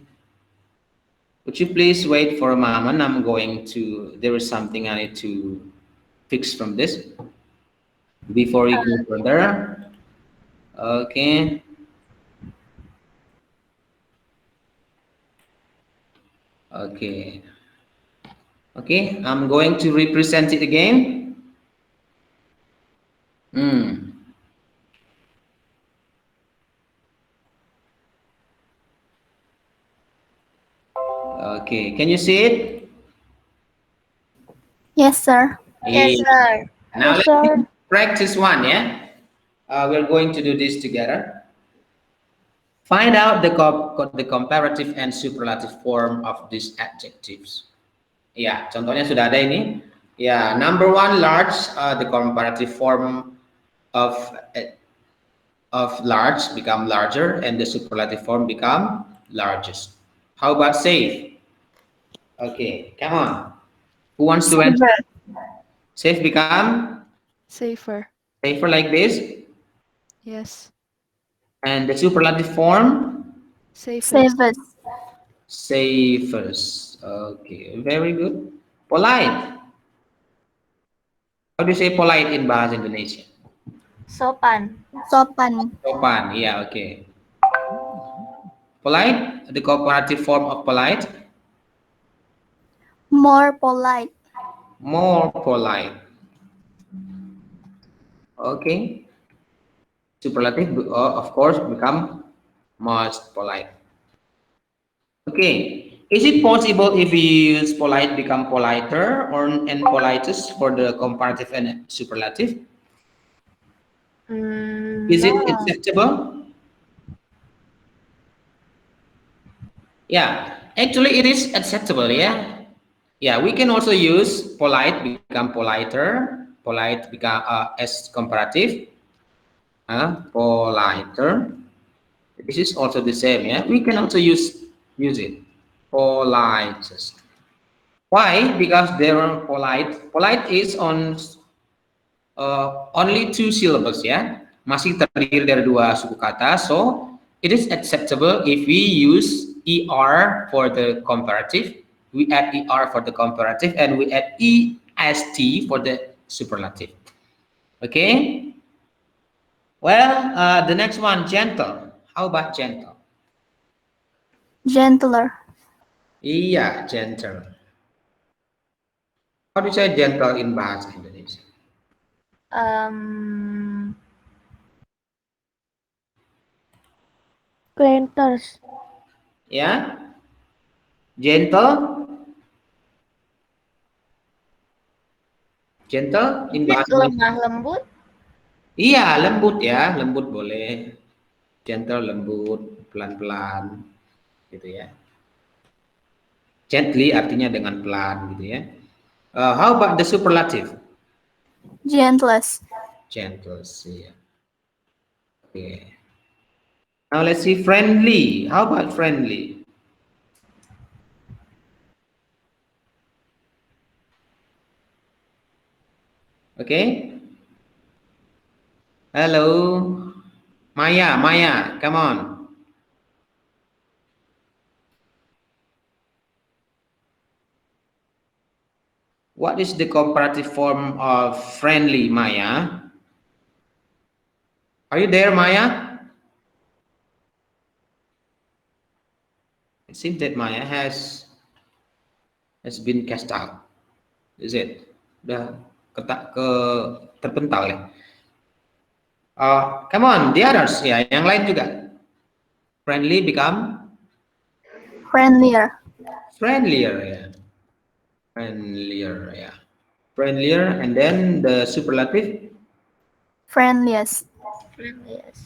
Would you please wait for a moment? I'm going to. There is something I need to fix from this before we go further. Okay. Okay. Okay, I'm going to represent it again. Okay, can you see it? Yes, sir. Yes, sir. Now let's practice one, yeah? We're going to do this together. Find out the comparative and superlative form of these adjectives. Ya, contohnya sudah ada ini. Ya, number 1, large, the comparative form of large become larger, and the superlative form become largest. How about safe? Okay, come on. Who wants to answer? Safe become? Safer. Safer like this? Yes. And the superlative form? Safest. Safest. Okay, very good. Polite. How do you say polite in Bahasa Indonesia? Sopan. Sopan. Sopan, yeah, okay. Polite, the comparative form of polite? More polite. More polite. Okay. Superlative, of course, become most polite. Okay. Is it possible if we use polite become politer and politest for the comparative and superlative? Is it acceptable? Yeah, actually it is acceptable, yeah. Yeah, we can also use polite become politer, polite become as comparative, politer. This is also the same, yeah. We can also use it, politest. Why? Because they're polite. Polite is on only two syllables ya, masih terdiri dari dua suku kata. So it is acceptable if we use er for the comparative. We add er for the comparative and we add est for the superlative. Okay. Well, the next one, gentle. How about gentle? Gentler. Iya, gentle. How do you say gentle in bahasa Indonesia? Planters. Ya, gentle. Gentle in bahasa Indonesia. Lemah lembut. Iya, lembut ya, lembut boleh. Gentle, lembut, pelan-pelan, gitu ya. Gently artinya dengan pelan, gitu ya. How about the superlative? Gentlest. Gentle, yeah. Okay. Now let's see friendly. How about friendly? Okay. Hello, Maya, come on. What is the comparative form of friendly, Maya? Are you there, Maya? It seems that Maya has been cast out. Is it? Udah terpental ya. Come on, the others ya, yang lain juga. Friendly become Friendlier. friendlier ya. Friendlier ya. Friendlier and then the superlative Friendliest.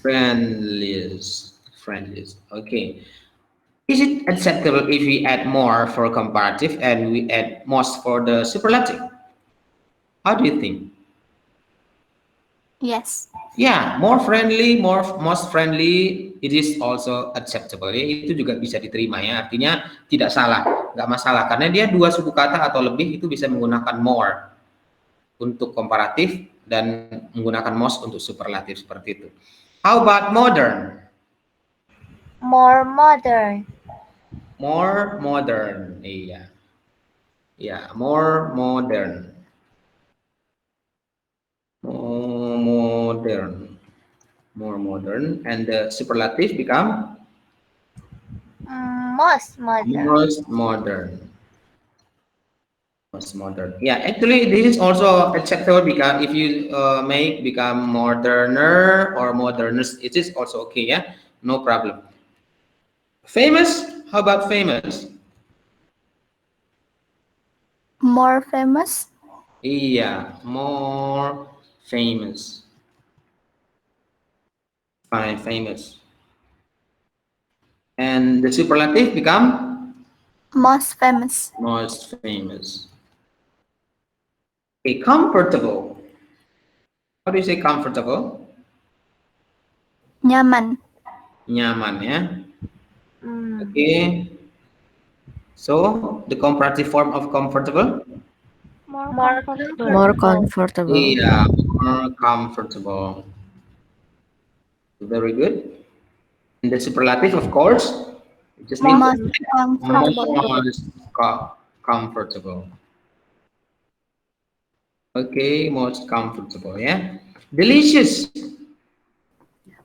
friendliest. Okay. Is it acceptable if we add more for comparative and we add most for the superlative? How do you think? Yes. Ya, more friendly, most friendly, it is also acceptable. Ya, itu juga bisa diterima ya. Artinya tidak salah, nggak masalah karena dia dua suku kata atau lebih itu bisa menggunakan more untuk komparatif dan menggunakan most untuk superlatif seperti itu. How about modern? More modern. More modern, iya. Ya, more modern. More modern, and the superlative become Most modern. Most modern. Yeah, actually, this is also acceptable because if you become moderner or modernist, it is also okay. Yeah, no problem. Famous? How about famous? More famous. Yeah, more famous. Fine, famous. And the superlative become Most famous. most famous. Okay, comfortable. How do you say comfortable? Nyaman. Nyaman ya. Okay. So the comparative form of comfortable? More comfortable. More comfortable. Yeah, more comfortable. Very good. And the superlative, of course, it just means Most comfortable. most comfortable. Okay, most comfortable. Yeah. Delicious.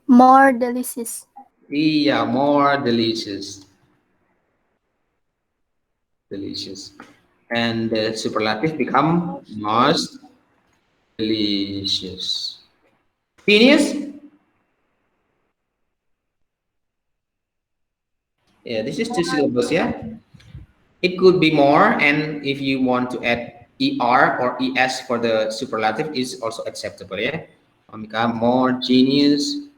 More delicious. Yeah, more delicious. Delicious. And the superlative become most delicious. Genius? Yeah, this is two syllables, yeah? It could be more, and if you want to add er or es for the superlative is also acceptable, yeah? Become more genius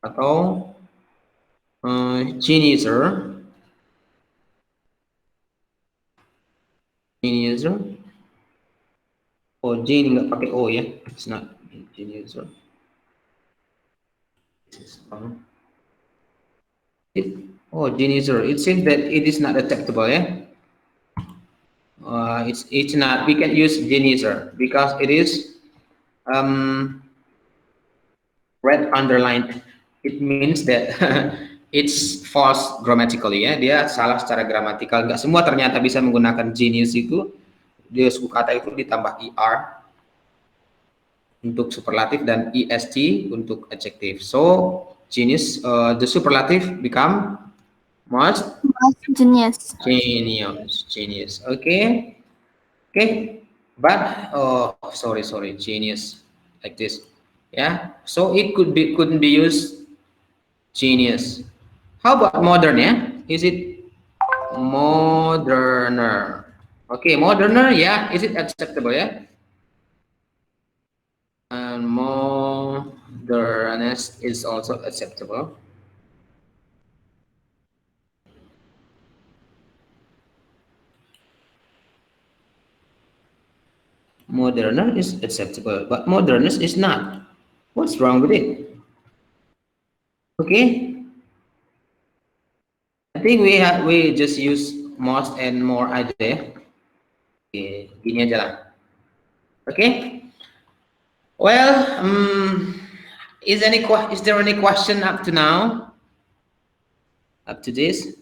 atau geniuser. Geniuser. Oh, genie nggak pakai o ya? It's not geniuser. Geniuser. It seems that it is not acceptable, yeah? It's not. We can use geniuser because it is um, red underlined. It means that it's false grammatically ya. Dia salah secara gramatikal. Nggak semua ternyata bisa menggunakan genius itu. Dia suku kata itu ditambah er untuk superlatif dan est untuk adjective. So genius, the superlative become most Genius. genius. Okay. But sorry, genius like this. Yeah. So it couldn't be used genius. How about modern? Yeah. Is it moderner? Okay, moderner. Yeah. Is it acceptable? Yeah. And modernist is also acceptable. Moderner is acceptable, but modernist is not. What's wrong with it? Okay, I think we just use most and more aja ya. Oke, gini aja lah. Okay. Well, is there any question up to now? Up to this?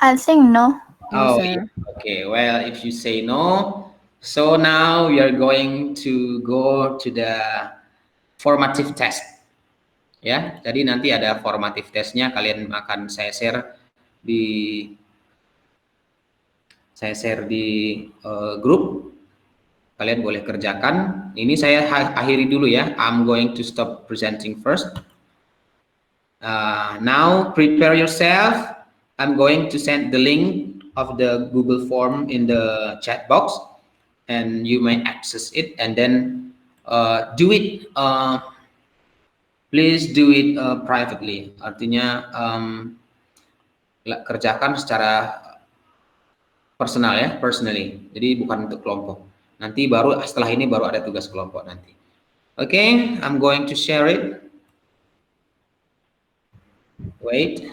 I think no. Oh, sir. yeah. Okay. Well, if you say no, so now we are going to go to the formative test. Ya, jadi nanti ada formative testnya. Kalian akan saya share di grup. Kalian boleh kerjakan. Ini saya akhiri dulu ya. I'm going to stop presenting first. Now prepare yourself. I'm going to send the link of the Google form in the chat box, and you may access it and then do it. Please do it privately. Artinya kerjakan secara personal ya, personally. Jadi bukan untuk kelompok. Nanti baru setelah ini baru ada tugas kelompok nanti. Okay, I'm going to share it. Wait.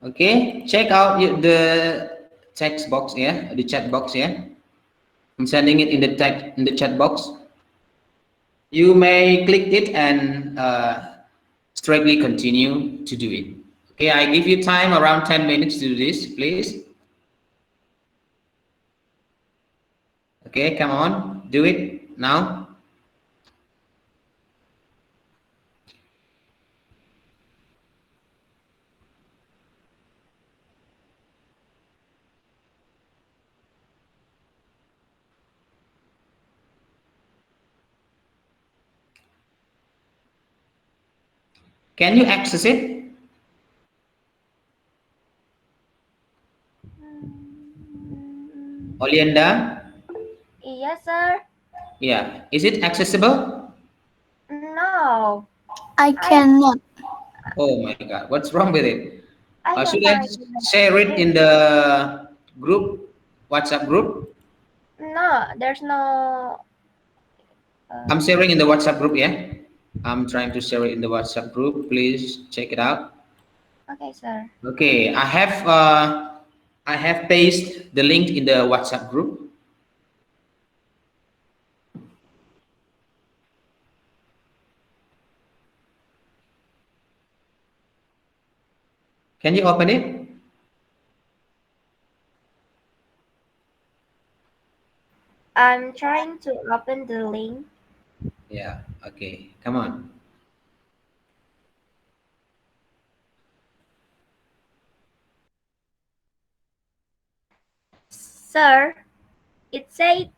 Okay, check out the text box ya, the chat box ya. I'm sending it in the chat box. You may click it and straightly continue to do it. Okay, I give you time around 10 minutes to do this, please. Okay, come on, do it now. Can you access it? Olienda? Yes, sir. Yeah. Is it accessible? No. I cannot. Oh my God. What's wrong with it? I Should I share it in the group, WhatsApp group? No, there's no. I'm sharing in the WhatsApp group, yeah? I'm trying to share it in the WhatsApp group. Please check it out. Okay, sir. Okay, I have pasted the link in the WhatsApp group. Can you open it? I'm trying to open the link. Yeah, okay, come on. Sir, it said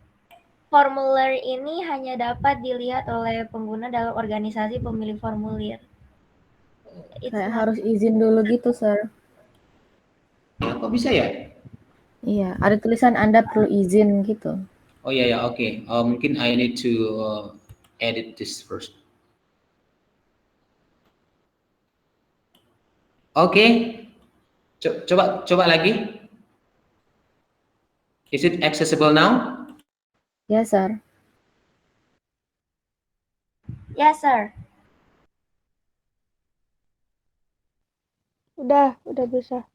formulir ini hanya dapat dilihat oleh pengguna dalam organisasi pemilih formulir. It's Kayak not. harus izin dulu gitu, Sir. Kok bisa ya? Iya, ada tulisan Anda perlu izin gitu. Oh ya ya, oke. Mungkin I need to edit this first. Oke. Coba lagi. Is it accessible now? Yes, Sir. Yes, sir. Udah bisa.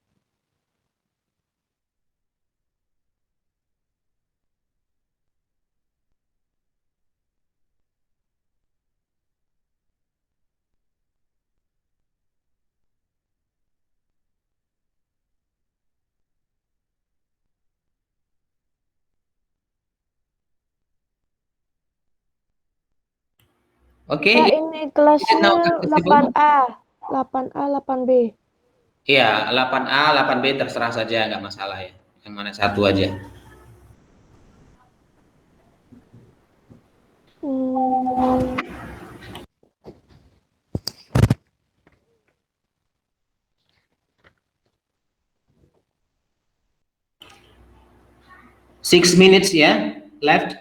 Oke. Kak, Is ini it kelasnya now accessible? 8A, 8A, 8B. Iya, 8A, 8B terserah saja, nggak masalah ya. Yang mana satu aja. Hmm, 6 minutes ya, left.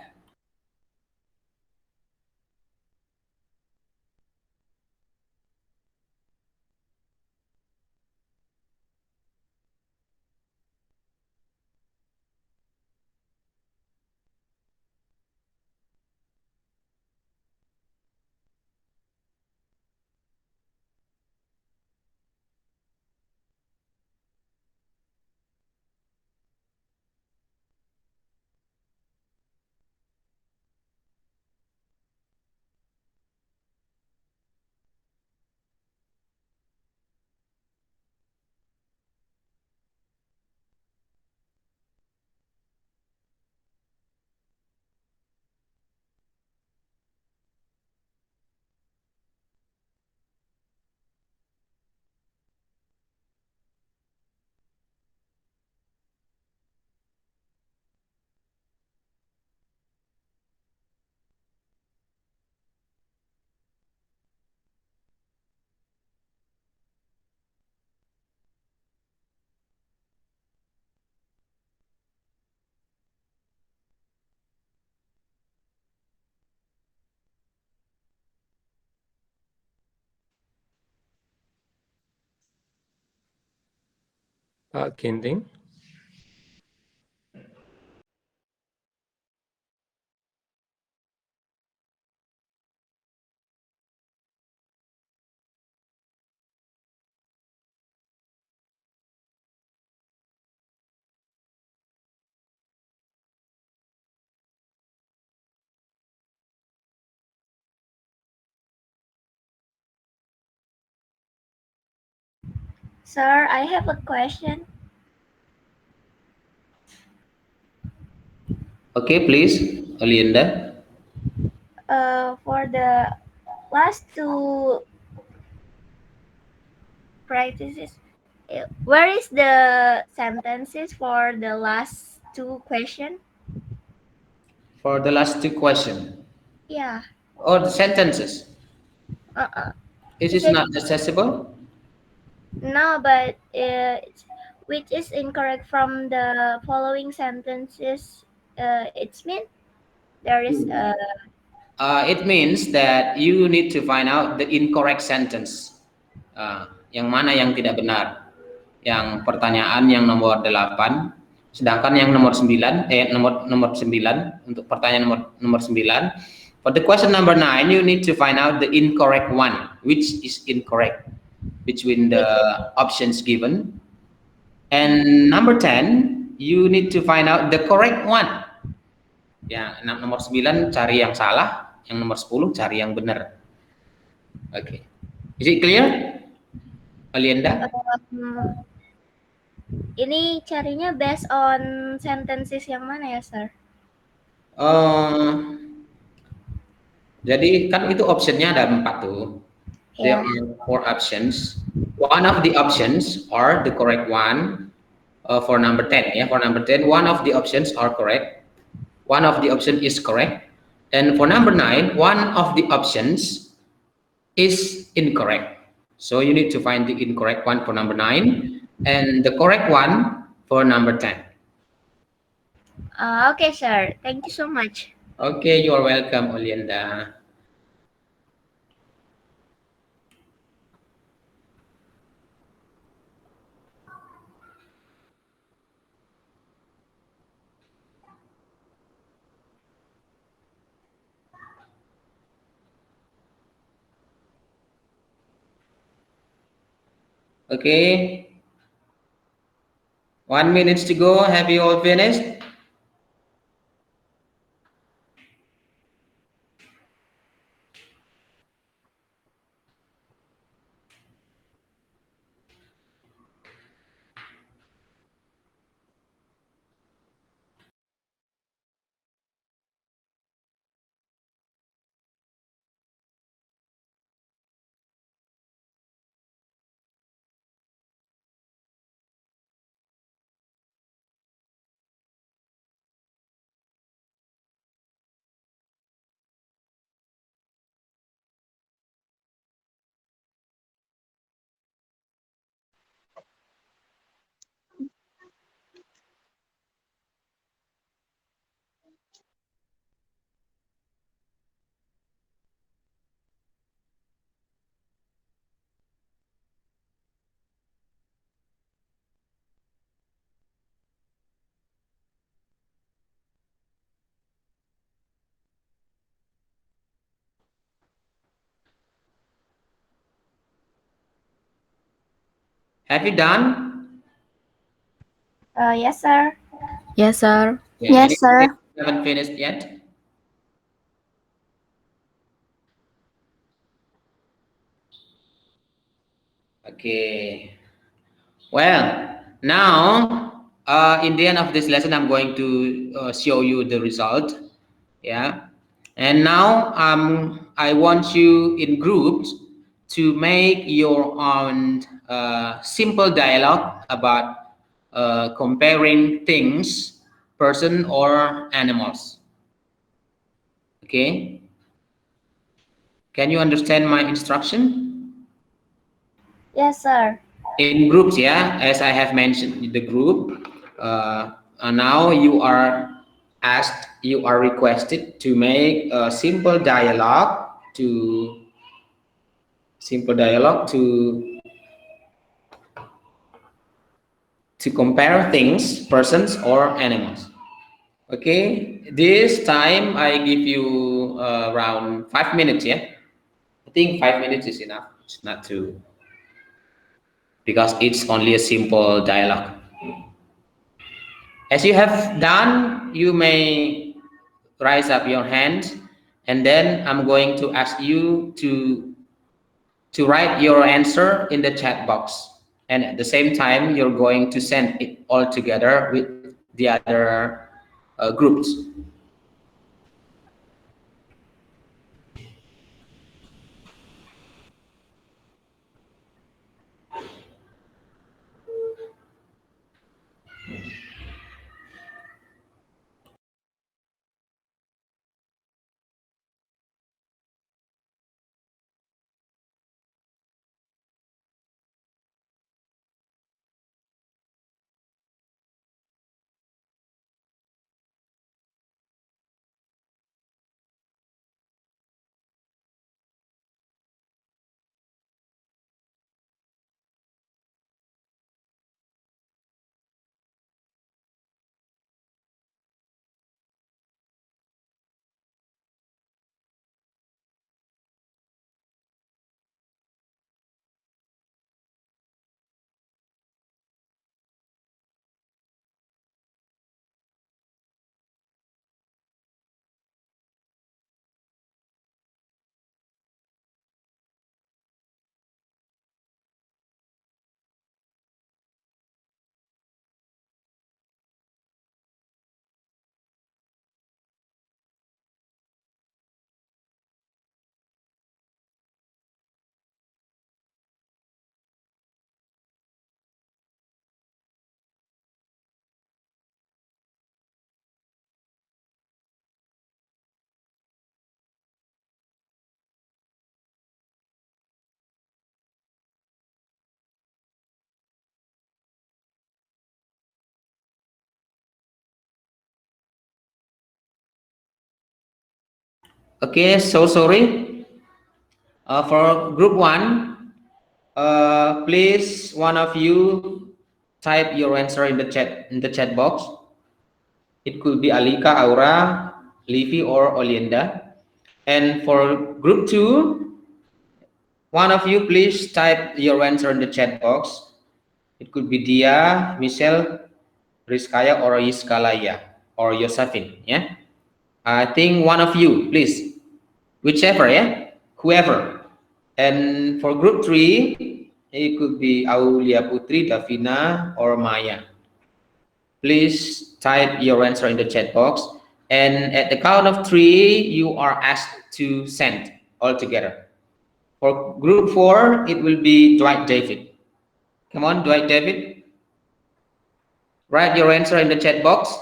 Pak Ginting. Sir, I have a question. Okay, please, Alienda. For the last two practices, where is the sentences for the last two question? For the last two questions. Yeah. Or the sentences. Is Is it it not accessible? no? But which is incorrect from the following sentences? It's mean there is It means that you need to find out the incorrect sentence. Yang mana yang tidak benar? Yang pertanyaan yang nomor 8, sedangkan yang nomor 9, nomor 9 untuk pertanyaan nomor 9. For the question number 9, you need to find out the incorrect one, which is incorrect between the options given. And number 10, you need to find out the correct one. Ya, nomor 9 cari yang salah, yang nomor 10 cari yang benar. Oke. Is it clear? Alienda? ini carinya based on sentences yang mana ya, sir? Jadi kan itu optionnya ada 4 tuh. There are 4 options. One of the options are the correct one. For number 10 ya, for number 10, one of the options are correct. One of the option is correct. And for number 9, one of the options is incorrect. So you need to find the incorrect one for number 9 and the correct one for number 10. Okay, sir. Thank you so much. Okay, you are welcome, Olienda. Okay, 1 minute to go. Have you all finished? Have you done? Yes, sir. Yes, sir. Yeah, Yes, anybody sir. haven't finished yet? Okay. Well, now in the end of this lesson, I'm going to show you the result. Yeah. And now I want you in groups to make your own simple dialogue about comparing things, person or animals. Okay. Can you understand my instruction? Yes, sir. In groups, yeah, as I have mentioned in the group, now you are asked, you are requested to make a simple dialogue to compare things, persons or animals. Okay, this time I give you around 5 minutes. Yeah, I think 5 minutes is enough. It's not too, because it's only a simple dialogue. As you have done, you may raise up your hand, and then I'm going to ask you to write your answer in the chat box. And at the same time, you're going to send it all together with the other groups. Okay, so sorry. For group one, please one of you type your answer in the chat box. It could be Alika, Aura, Livi, or Olienda. And for group two, one of you please type your answer in the chat box. It could be Dia, Michelle, Rizkaya, or Yiskalaya, or Yosafin. Yeah, I think one of you, please, whichever. Yeah, whoever. And for group three, it could be Aulia Putri, Davina, or Maya. Please type your answer in the chat box. And at the count of three, you are asked to send all together. For group four, it will be Dwight David. Come on, Dwight David. Write your answer in the chat box.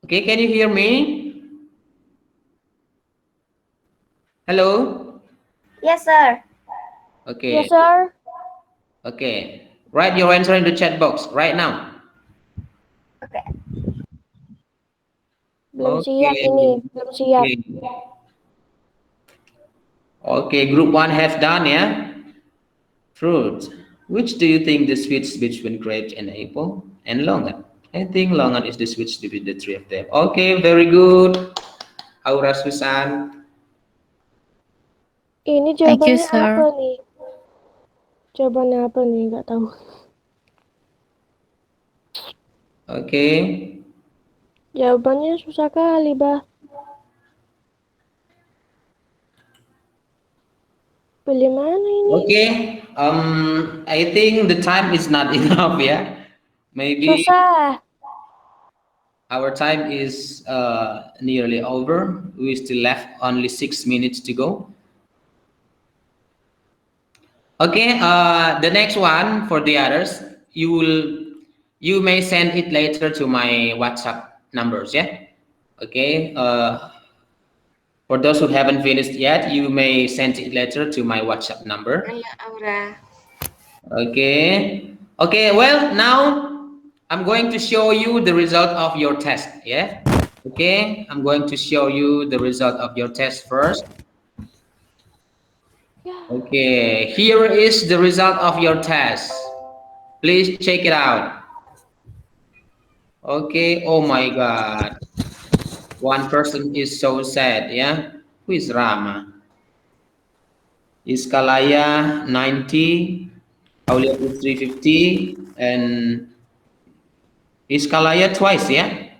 Okay, can you hear me? Hello? Yes, sir. Okay. Yes, sir. Okay. Write your answer in the chat box right now. Okay. Belum siap Okay. ini, belum siap. Okay. Okay, group one have done, yeah? Fruit. Which do you think the switch between grapes and apple and longan? I think longan is the switch between the three of them. Okay, very good. Aura Susan. Ini Thank you, jawabannya apa sir. nih? Jawabannya apa nih? Nggak tahu. Okay. Jawabannya susah kali, Bah. Pilih mana ini? Okay. I think the time is not enough, yeah. Maybe Susah. our time is nearly over. We still left only 6 minutes to go. Okay, the next one for the others, you may send it later to my WhatsApp numbers, yeah. Okay, for those who haven't finished yet, you may send it later to my WhatsApp number. Aura. Okay, okay. Well, now I'm going to show you the result of your test. Yeah. Okay, I'm going to show you the result of your test first. Okay, here is the result of your test. Please check it out. Okay, oh my God. One person is so sad, yeah? Who is Rama? Iskalaya 90, Aulia Putri 50, and Iskalaya twice, yeah?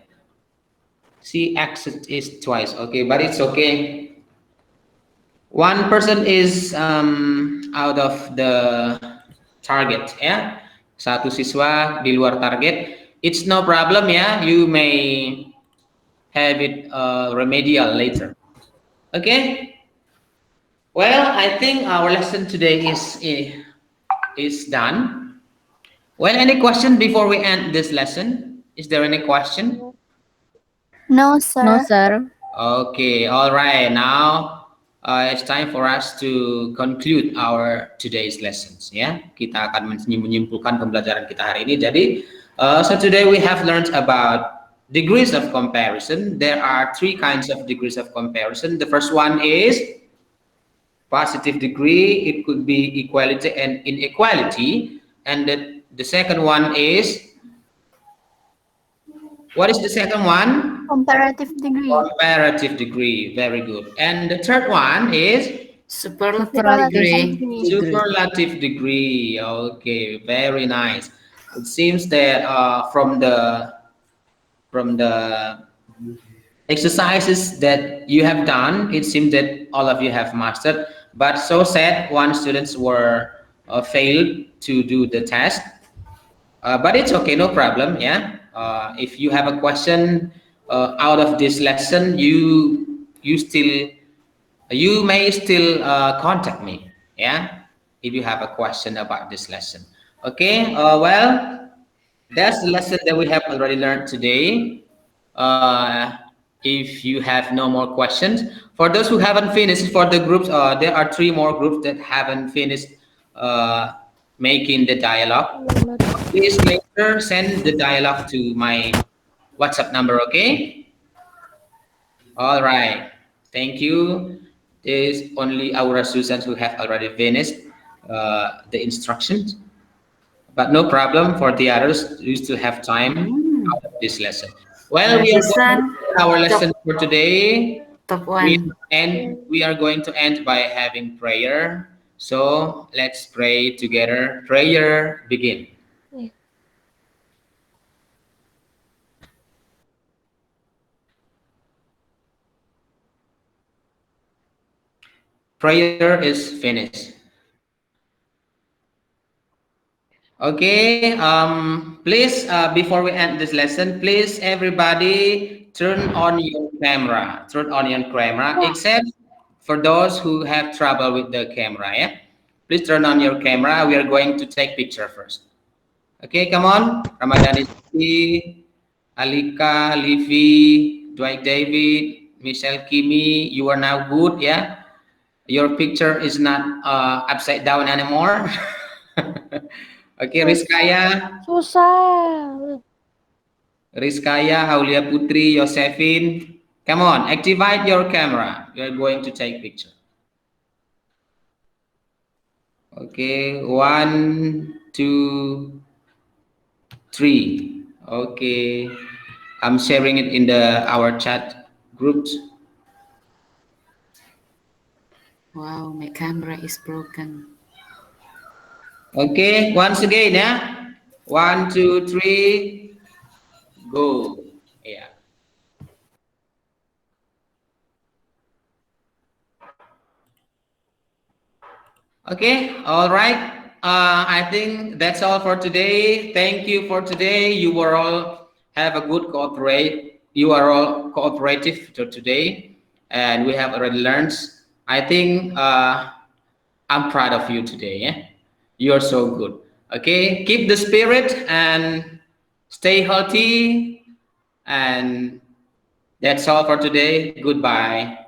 She exit is twice, okay, but it's okay. One person is out of the target, ya. Satu siswa di luar target. It's no problem, ya. You may have it remedial later. Okay. Well, I think our lesson today is done. Well, any question before we end this lesson? Is there any question? No, sir. No, sir. Okay, all right. Now it's time for us to conclude our today's lessons. Ya, kita akan menyimpulkan pembelajaran kita hari ini. Jadi, so today we have learned about degrees of comparison. There are three kinds of degrees of comparison. The first one is positive degree. It could be equality and inequality. And the second one is, what is the second one? Comparative degree. Comparative degree, very good. And the third one is Superlative degree. superlative degree. Okay, very nice. It seems that from the exercises that you have done, it seems that all of you have mastered. But so sad, one students were failed to do the test. But it's okay, no problem. Yeah. If you have a question out of this lesson, you may still contact me. Yeah. If you have a question about this lesson. Okay. Well, that's the lesson that we have already learned today. If you have no more questions, for those who haven't finished, for the groups, there are three more groups that haven't finished making the dialogue. Please later send the dialogue to my WhatsApp number, okay? All right. Thank you. There's only our Susan who have already finished the instructions, but no problem for the others. You still have time out of this lesson. Well, we are going to Susan, end our top lesson for today. top We one. and we are going to end by having prayer. So let's pray together. Prayer begin. Prayer is finished. Okay, please, before we end this lesson, please everybody turn on your camera. Turn on your camera, except for those who have trouble with the camera, yeah? Please turn on your camera. We are going to take picture first. Okay, come on. Ramadhani, Alika, Livi, Dwight David, Michelle Kimi, you are now good, yeah? Your picture is not upside down anymore. Okay, Rizkaya, Susah. Rizkaya, Haulia Putri, Yosefin. Come on, activate your camera. We are going to take picture. Okay, 1, 2, 3. Okay, I'm sharing it in the our chat groups. Wow, my camera is broken. Okay, once again, yeah. 1, 2, 3, go. Yeah. Okay, all right. I think that's all for today. Thank you for today. You were all have a good cooperate. You are all cooperative to today, and we have already learned. I think I'm proud of you today. Yeah, you're so good. Okay, keep the spirit and stay healthy. And that's all for today. Goodbye.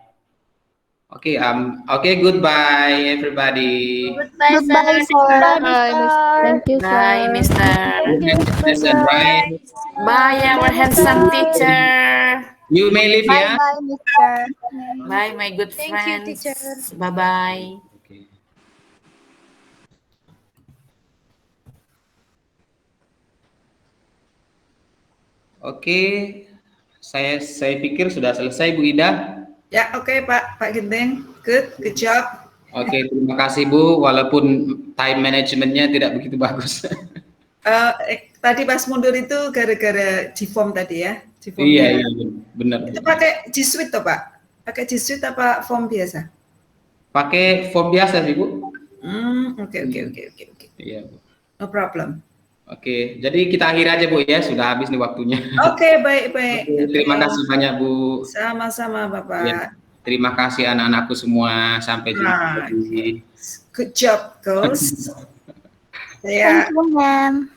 Okay. Okay. Goodbye, everybody. Goodbye, sir. Goodbye, Thank sir. Bye, you. Bye, Miss. Mister. Thank you, Bye, sir. Mister. Thank you, Listen, Mister. right? Bye, Bye, sir. our Bye, handsome Mister. teacher. You may leave, Bye yeah? bye, Mister. Bye, my good Thank you, teacher. friends. Bye bye. Okay. Oke, saya pikir sudah selesai, Bu Ida. Ya, oke, Pak Ginting. Good job. Oke, terima kasih Bu. Walaupun time managementnya tidak begitu bagus. Tadi pas mundur itu gara-gara G form tadi ya, G Iya, formnya. iya, benar. Itu pakai G Suite toh Pak? Pakai G Suite apa form biasa? Pakai form biasa sih Bu. Oke. Iya Bu. No problem. Oke, jadi kita akhiri aja Bu ya. Sudah habis nih waktunya. Oke, baik. Oke, terima kasih banyak Bu. Sama-sama Bapak. Ya, terima kasih anak-anakku semua. Sampai jumpa lagi. Good job, girls. Thank you, ma'am.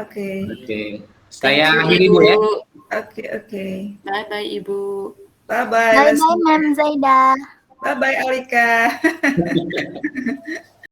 Oke. Oke, Thank saya you, akhiri Ibu. Bu ya. Oke. Bye-bye, Ibu. Bye bye, Bye-bye, Ma'am Zaida. Bye-bye, Alika.